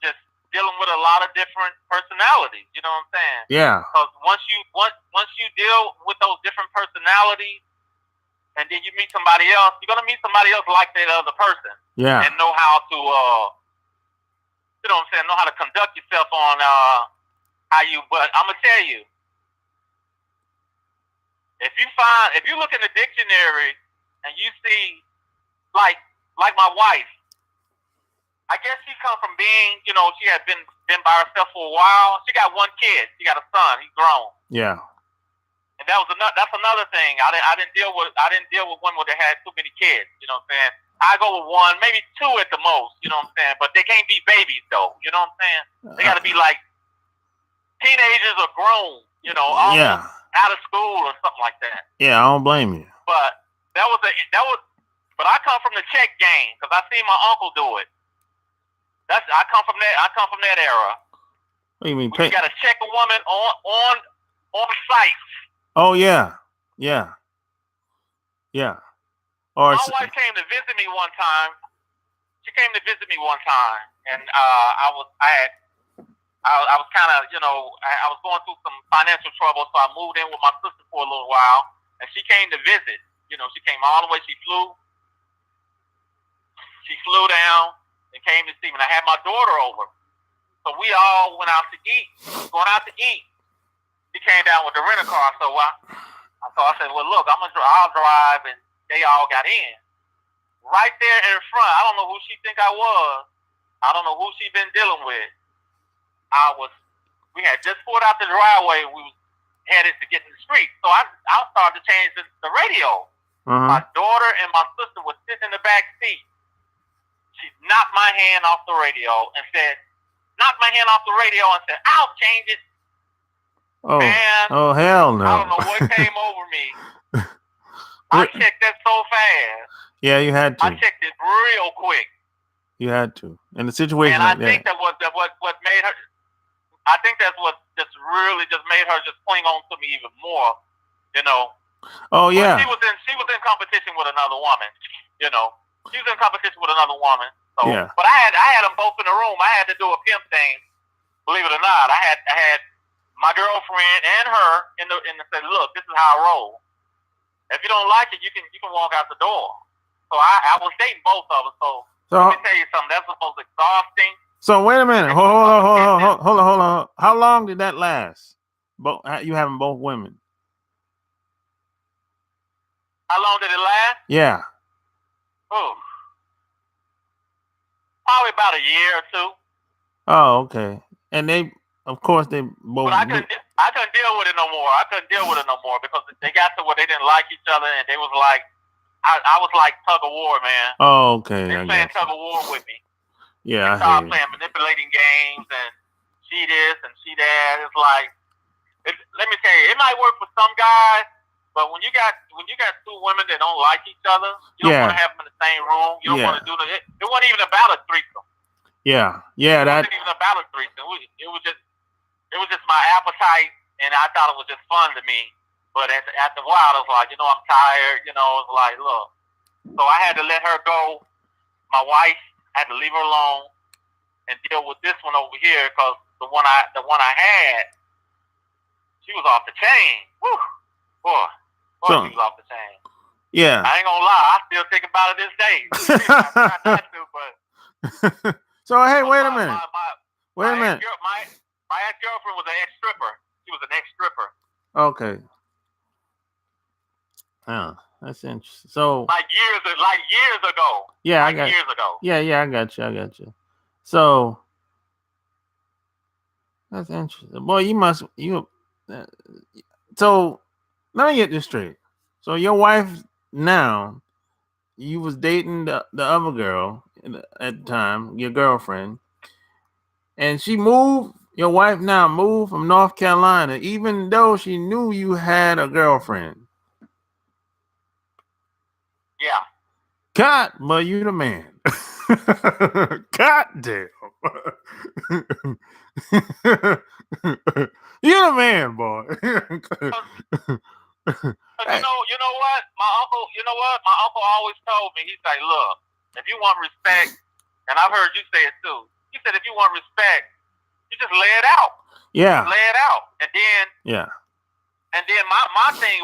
just dealing with a lot of different personalities. You know what I'm saying? Yeah. Because once you deal with those different personalities, and then you meet somebody else, you're gonna meet somebody else like that other person. Yeah. And know how to you know what I'm saying, know how to conduct yourself on how you. But I'm gonna tell you, if you look in the dictionary and you see like my wife, I guess she come from being, you know, she had been by herself for a while. She got one kid. She got a son. He's grown. Yeah. And that's another thing. I didn't deal with women that had too many kids. You know what I'm saying? I go with one, maybe two at the most. You know what I'm saying? But they can't be babies though. You know what I'm saying? They got to be like teenagers or grown. You know, out of school or something like that. Yeah, I don't blame you. But but I come from the check game because I seen my uncle do it. I come from that era. What do you mean? You got to check a woman on site. Oh yeah. Or my wife came to visit me one time. She came to visit me one time, and I was kind of, you know, I was going through some financial trouble, so I moved in with my sister for a little while, and she came to visit. You know, she came all the way. She flew down and came to see me. And I had my daughter over, so we all went out to eat. Going out to eat. She came down with the rental car, so I said, well, look, I'll drive, and they all got in. Right there in front, I don't know who she think I was. I don't know who she been dealing with. We had just pulled out the driveway. We was headed to get in the street. So I started to change the radio. Uh-huh. My daughter and my sister was sitting in the back seat. She knocked my hand off the radio and said, I'll change it. Oh, man, oh hell no. I don't know what came over me. I checked that so fast. Yeah, you had to. I checked it real quick. You had to. In the situation and like I think that what made her, I think that's what just really just made her just cling on to me even more, you know. Oh yeah. But she was in competition with another woman, you know. She was in competition with another woman. So, yeah. But I had them both in the room. I had to do a pimp thing. Believe it or not, I had my girlfriend and her in the said, look, this is how I roll. If you don't like it, you can walk out the door. So I was dating both of them. So let me tell you something. That's the most exhausting. So wait a minute. Hold on. How long did that last? You having both women? How long did it last? Yeah. Oh, probably about a year or two. Oh, okay. and they, of course, they both. But I couldn't deal with it no more. I couldn't deal with it no more because they got to where they didn't like each other, and they was like, I was like tug of war, man. Oh, okay. They playing tug of war with me. Yeah, they started playing manipulating games and she this and she that. It's like, let me tell you, it might work for some guys, but when you got two women that don't like each other, you don't want to have them in the same room. You don't want to do it. It wasn't even about a threesome. Yeah, it wasn't even about a threesome. It was just my appetite, and I thought it was just fun to me. But after a while, I was like, I'm tired. It's like, look. So I had to let her go. My wife had to leave her alone and deal with this one over here because the one I had, she was off the chain. Whew. Boy, she was off the chain. Yeah. I ain't gonna lie, I still think about it this day. So hey, wait a minute. Wait a minute. My ex-girlfriend was an ex-stripper. She was an ex-stripper. Okay. Oh, that's interesting. So like years ago. Yeah, years ago. Yeah, I got you. So that's interesting. Boy, so let me get this straight. So your wife now, you was dating the other girl at the time, your girlfriend, and your wife now moved from North Carolina, even though she knew you had a girlfriend. Yeah. God, but you the man. God damn. You the man, boy. You know what? My uncle always told me, he's like, look, if you want respect, and I've heard you say it too, he said if you want respect, you just lay it out. Yeah. Lay it out. And then And then my thing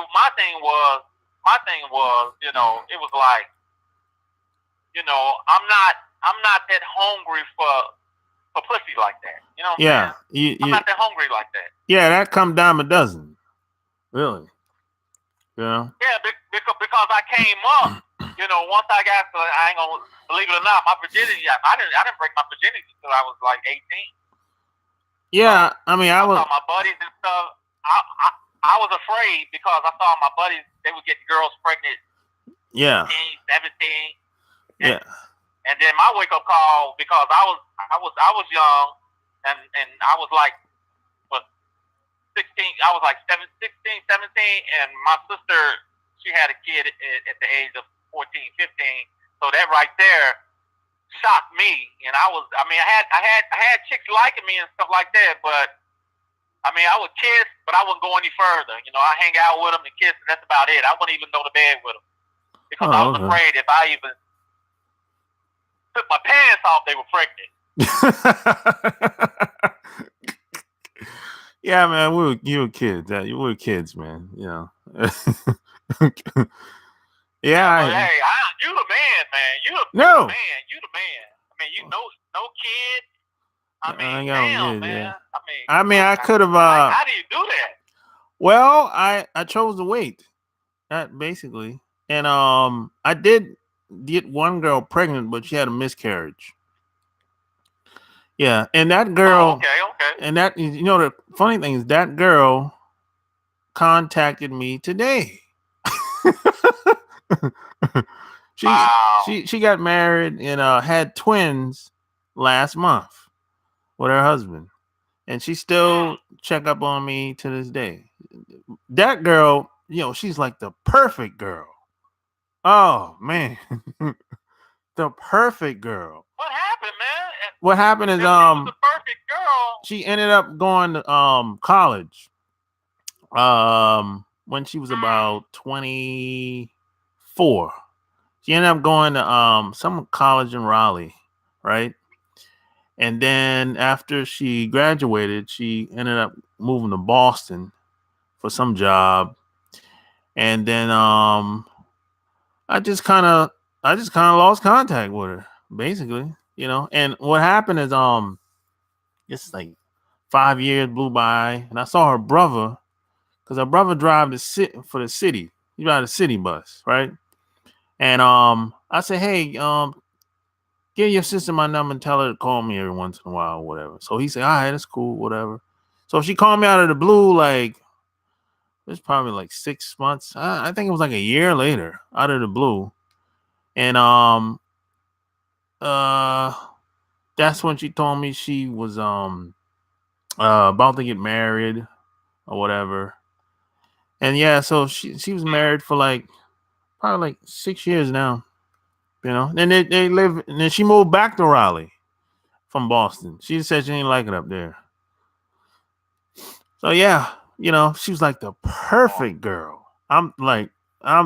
was, it was like, I'm not that hungry for pussy like that. You know what I'm saying? I'm not that hungry like that. Yeah, that come dime a dozen. Really. Yeah, because I came up, once I got to, I ain't gonna believe it or not, my virginity, I didn't break my virginity until I was like 18. Yeah, I mean, I saw my buddies and stuff. I was afraid because I saw my buddies, they would get girls pregnant. Yeah. 17. Yeah. And then my wake up call, because I was young, and I was like, 16, I was like 16, 17, and my sister, she had a kid at the age of 14, 15. So that right there shocked me. And I had chicks liking me and stuff like that, but I would kiss, but I wouldn't go any further. I hang out with them and kiss, and that's about it. I wouldn't even go to bed with them because I was afraid if I even took my pants off, they were pregnant. Yeah, man, you were kids. We were kids, man. Yeah. Yeah. Hey, you the man, man. You the man. You the man. No kids. Damn, man. Yeah. I could have. How do you do that? Well, I chose to wait. That basically, and I did get one girl pregnant, but she had a miscarriage. Yeah, and that girl. Okay. And that, the funny thing is that girl contacted me today. She got married and had twins last month with her husband, and she still check up on me to this day. That girl, she's like the perfect girl. Oh man, the perfect girl. What happened, man? What happened is the perfect girl. She ended up going to college. When she was about 24. She ended up going to some college in Raleigh, right? And then after she graduated, she ended up moving to Boston for some job. And then I just kind of lost contact with her, basically, And what happened is it's like 5 years blew by, and I saw her brother, because her brother drives for the city. He drives a city bus, right? And I said, hey, give your sister my number and tell her to call me every once in a while or whatever. So he said, all right, that's cool, whatever. So she called me out of the blue, like, it was probably like 6 months. I think it was like a year later, out of the blue. And that's when she told me she was about to get married or whatever. And yeah, so she was married for like probably like 6 years now. You know, and they live, and then she moved back to Raleigh from Boston. She said she didn't like it up there. So yeah, you know, she was like the perfect girl. I'm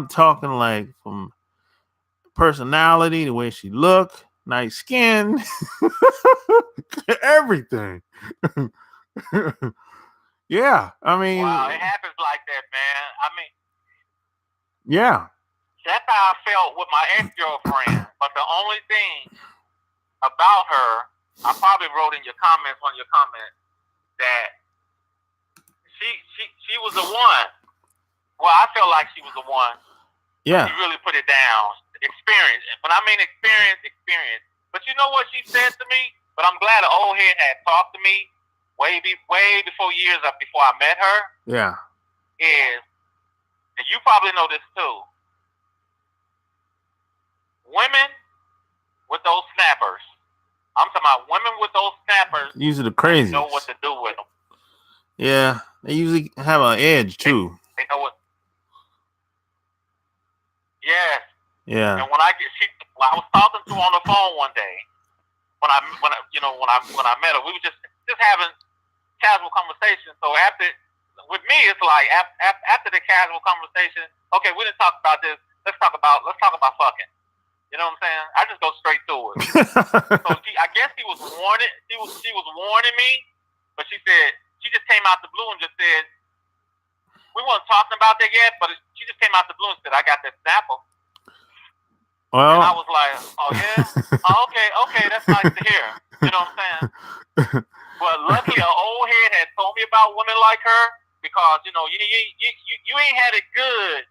talking like from personality, the way she looked, nice skin, everything. Yeah, I mean, Wow, it happens like that, man. I mean, yeah, that's how I felt with my ex-girlfriend. But the only thing about her, I probably wrote in your comments on your comment that she was the one. Well, I felt like she was the one. yeah. She really put it down. Experience. When I mean experience. But you know what she said to me? But I'm glad the old head had talked to me way before years up before I met her. Yeah. And you probably know this too. Women with those snappers. I'm talking about women with those snappers. Usually the craziest. Know what to do with them. Yeah, they usually have an edge too. They know what. Yes. Yeah. And when I was talking to her on the phone one day, when I met her, we were just having casual conversation. So with me, it's like after the casual conversation, okay, we didn't talk about this. Let's talk about fucking. You know what I'm saying? I just go straight through it. So I guess she was warning. She was warning me, but she said she just came out the blue and just said we weren't talking about that yet, but she just came out the blue and said I got that snapper. Well, and I was like, oh yeah, okay, that's nice to hear. You know what I'm saying? But luckily, an old head had told me about women like her because you ain't had it good.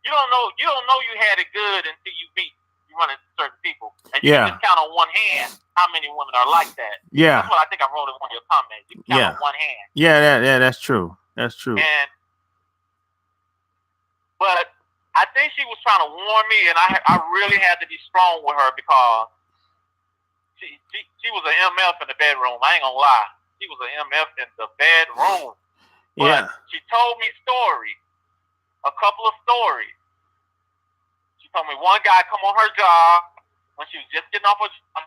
You don't know you had it good until you meet. Running certain people, and you can just count on one hand how many women are like that. Yeah, that's what I think I wrote in one of your comments. You can count on one hand. Yeah, that's true. That's true. But I think she was trying to warn me, and I really had to be strong with her because she was an MF in the bedroom. I ain't gonna lie, she was an MF in the bedroom. But she told me a couple of stories. She told me one guy come on her job when she was just getting off with a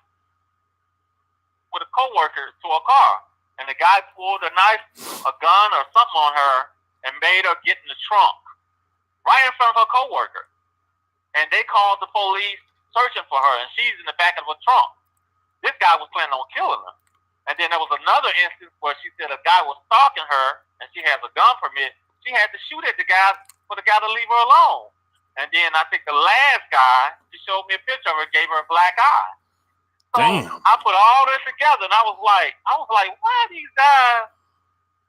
coworker to a car, and the guy pulled a gun or something on her and made her get in the trunk right in front of her coworker. And they called the police searching for her, and she's in the back of a trunk. This guy was planning on killing her. And then there was another instance where she said a guy was stalking her, and she has a gun permit. She had to shoot at the guy for the guy to leave her alone. And then I think the last guy, she showed me a picture of her, gave her a black eye. So damn. I put all this together, and I was like, why are these guys?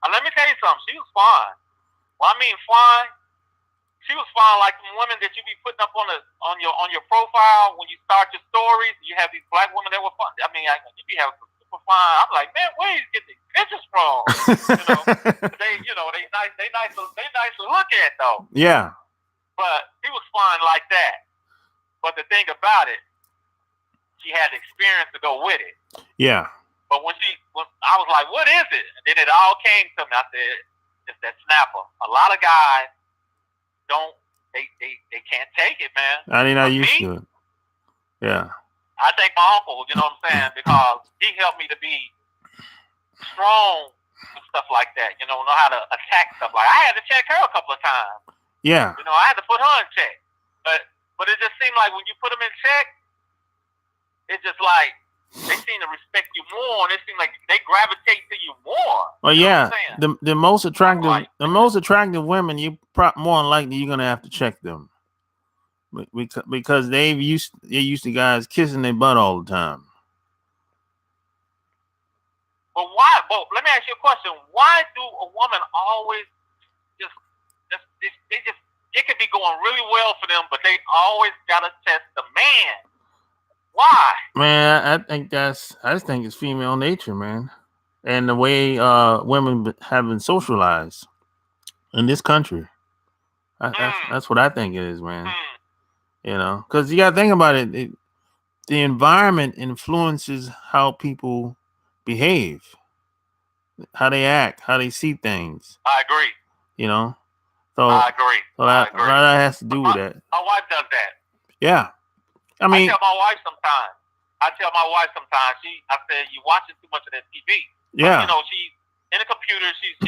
And let me tell you something. She was fine. Well, I mean, fine. She was fine, like some women that you be putting up on your profile when you start your stories. You have these black women that were fun. I mean, you be having some super fine. I'm like, man, where you get these pictures from? They nice to look at though. Yeah. But he was fine like that. But the thing about it, she had experience to go with it. Yeah. But when I was like, what is it? And then it all came to me. I said, it's that snapper. A lot of guys they can't take it, man. I mean, I used to it. Yeah. I thank my uncle, you know what I'm saying? Because he helped me to be strong and stuff like that. You know how to attack stuff. Like I had to check her a couple of times. Yeah. I had to put her in check. But it just seemed like when you put them in check, it's just like they seem to respect you more, and it seems like they gravitate to you more. Well, yeah, the most attractive women, you more than likely you're gonna have to check them, because they're used to guys kissing their butt all the time. But why? Well, let me ask you a question. Why do a woman always it could be going really well for them, but they always gotta test the man? Why? Man, I just think it's female nature, man, and the way women have been socialized in this country. That's what I think it is, man. You know, because you got to think about it. The environment influences how people behave, how they act, how they see things. I agree. You know, so I agree. a lot of that has to do with that. My wife does that. Yeah, I mean, I tell my wife sometimes. I said, you watching too much of that TV. Yeah. You know, she's in a computer. She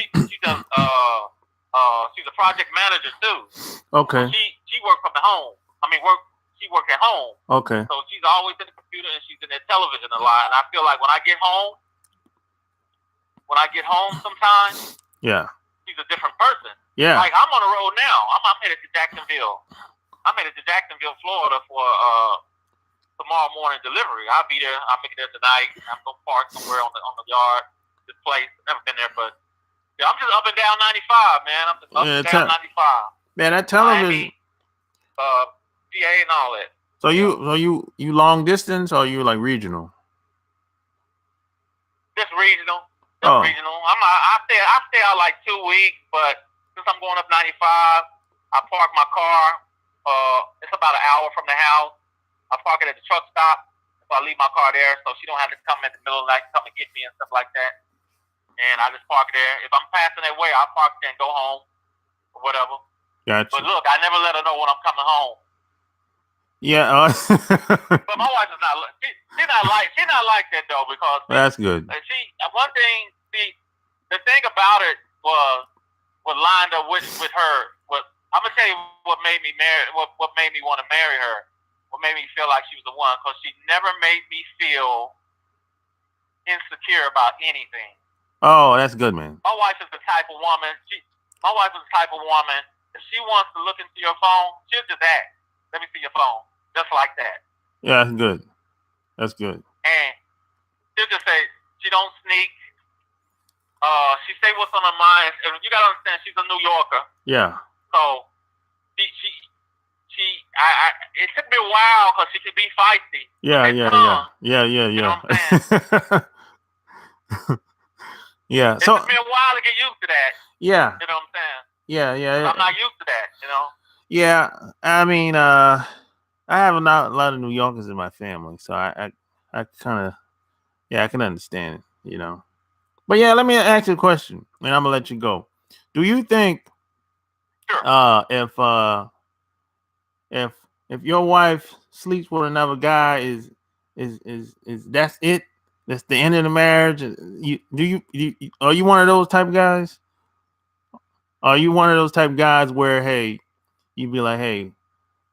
does. She's a project manager too. Okay. So she works from the home. She works at home. Okay. So she's always in the computer and she's in the television a lot. And I feel like when I get home sometimes, yeah, she's a different person. Yeah. Like I'm on the road now. I'm headed to Jacksonville. Florida for tomorrow morning delivery. I'll be there. I'll make it there tonight. I'm gonna park somewhere on the yard. This place. Never been there, but yeah, I'm just up and down 95, man. I'm just up and down 95. Man, that television. PA and all that. So you long distance or you like regional? Just regional. Regional. I stay out like 2 weeks, but since I'm going up 95, I park my car. It's about an hour from the house. I park it at the truck stop, so I leave my car there, so she don't have to come in the middle of the night, come and get me and stuff like that. And I just park it there. If I'm passing that way, I'll park there and go home or whatever. Gotcha. But look, I never let her know when I'm coming home. Yeah. But my wife is not. She's not like that though, because that's good. The thing about it was what lined up with her. I'm gonna tell you what made me want to marry her. What made me feel like she was the one, because she never made me feel insecure about anything. Oh, that's good, man. My wife is the type of woman. If she wants to look into your phone, she'll just ask, "Let me see your phone," just like that. Yeah, that's good. That's good. And she'll just say, she don't sneak. She say what's on her mind. And you gotta understand, she's a New Yorker. Yeah. So it took me a while because she could be feisty. Yeah. You know what I'm saying? Yeah. It took me a while to get used to that. Yeah. You know what I'm saying? Yeah. I'm not used to that, you know? Yeah. I mean, I have a lot of New Yorkers in my family, so I kind of, I can understand it, you know. But yeah, let me ask you a question, and I'm gonna let you go. Do you think, sure, if your wife sleeps with another guy, is that's it? That's the end of the marriage? Are you one of those type of guys? Are you one of those type of guys where, hey, you'd be like, hey,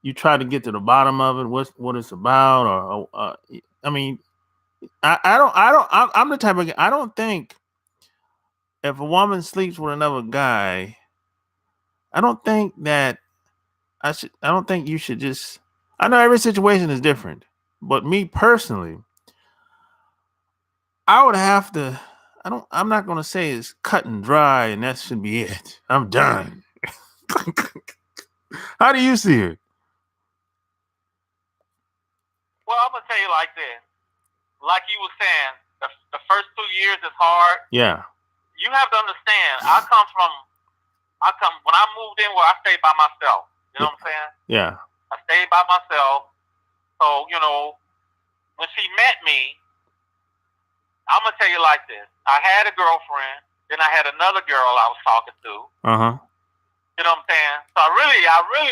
you try to get to the bottom of it, what it's about, or I mean, I'm the type of guy, I don't think if a woman sleeps with another guy, I don't think you should just. I know every situation is different, but me personally, I would have to. I'm not going to say it's cut and dry and that should be it. I'm done. How do you see it? Well, I'm going to tell you like this. Like you were saying, the first 2 years is hard. Yeah. You have to understand, when I moved in where I stayed by myself. You know what I'm saying? Yeah. I stayed by myself. So, you know, when she met me, I'm going to tell you like this. I had a girlfriend. Then I had another girl I was talking to. Uh-huh. You know what I'm saying? So I really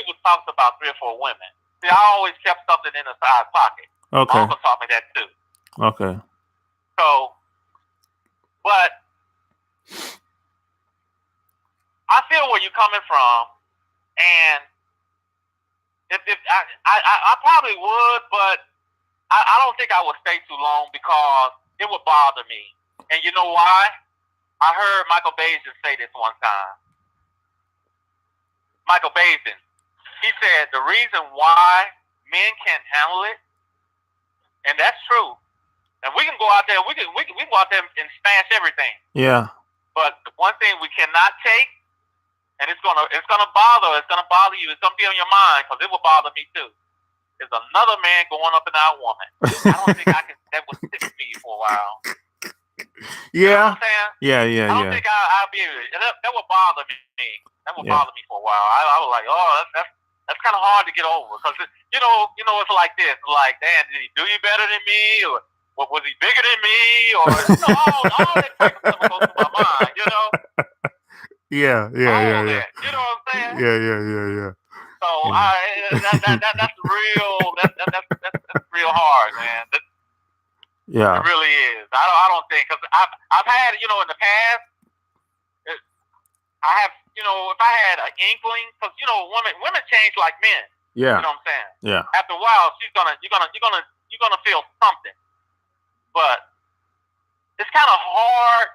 was talking to about 3 or 4 women. See, I always kept something in the side pocket. Okay. My uncle taught me that too. Okay. So, but I feel where you're coming from, and if I probably would, but I don't think I would stay too long because it would bother me. And you know why? I heard Michael Basin say this one time. Michael Basin, he said the reason why men can't handle it, and that's true. And we can go out there, we can go out there and smash everything. Yeah. But the one thing we cannot take, and it's gonna bother you. It's gonna be on your mind because it will bother me too. is another man going up in our woman. I don't think that would sit with me for a while. You know Yeah. what I'm saying? Yeah. I don't think I'll be able to. That would bother me. That would bother me for a while. I was like, oh, that's kind of hard to get over because it's like this. Like, damn, did he do you better than me, or was he bigger than me, or all that type of stuff goes through my mind. Yeah. That, you know what I'm saying? Yeah. So that's real hard, man. Yeah. It really is. I don't think because I've had in the past. I have if I had an inkling because women change like men. Yeah. You know what I'm saying? Yeah. After a while, you're gonna feel something, but it's kind of hard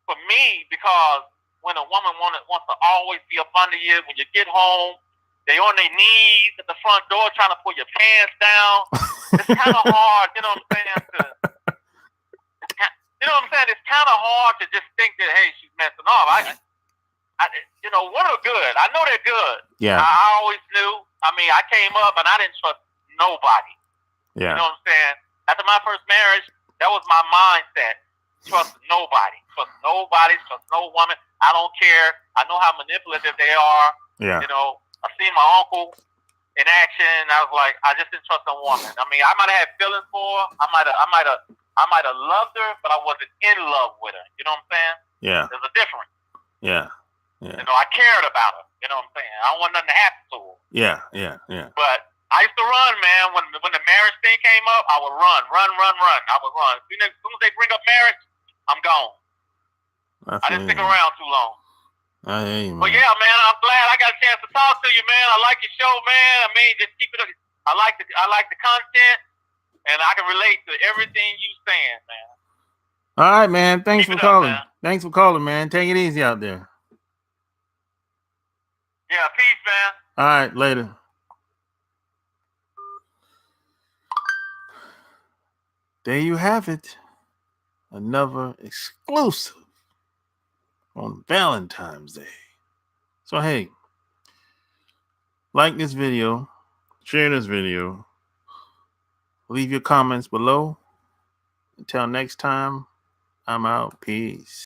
for me because when a woman wants to always be up under you, when you get home, they on their knees at the front door trying to pull your pants down. It's kind of hard, you know what I'm saying? It's kind of hard to just think that hey, she's messing off. Women are good. I know they're good. Yeah. I always knew. I mean, I came up and I didn't trust nobody. Yeah. You know what I'm saying? After my first marriage, that was my mindset. Trust nobody. Trust nobody. Trust no woman. I don't care. I know how manipulative they are. Yeah. I seen my uncle in action. I was like, I just didn't trust a woman. I mean, I might have had feelings for her. I might have loved her, but I wasn't in love with her. You know what I'm saying? Yeah. There's a difference. Yeah. I cared about her. You know what I'm saying? I don't want nothing to happen to her. Yeah. But I used to run, man. When the marriage thing came up, I would run. I would run. As soon as they bring up marriage, I'm gone. I didn't stick around too long. I hear you, man. But yeah, man, I'm glad I got a chance to talk to you, man. I like your show, man. I mean, just keep it. I like the content, and I can relate to everything you saying, man. All right, man. Thanks Keep for calling. man. Thanks for calling, man. Take it easy out there. Yeah, peace, man. All right, later. There you have it. Another exclusive on Valentine's Day. So, hey, like this video, share this video, leave your comments below. Until next time, I'm out. Peace.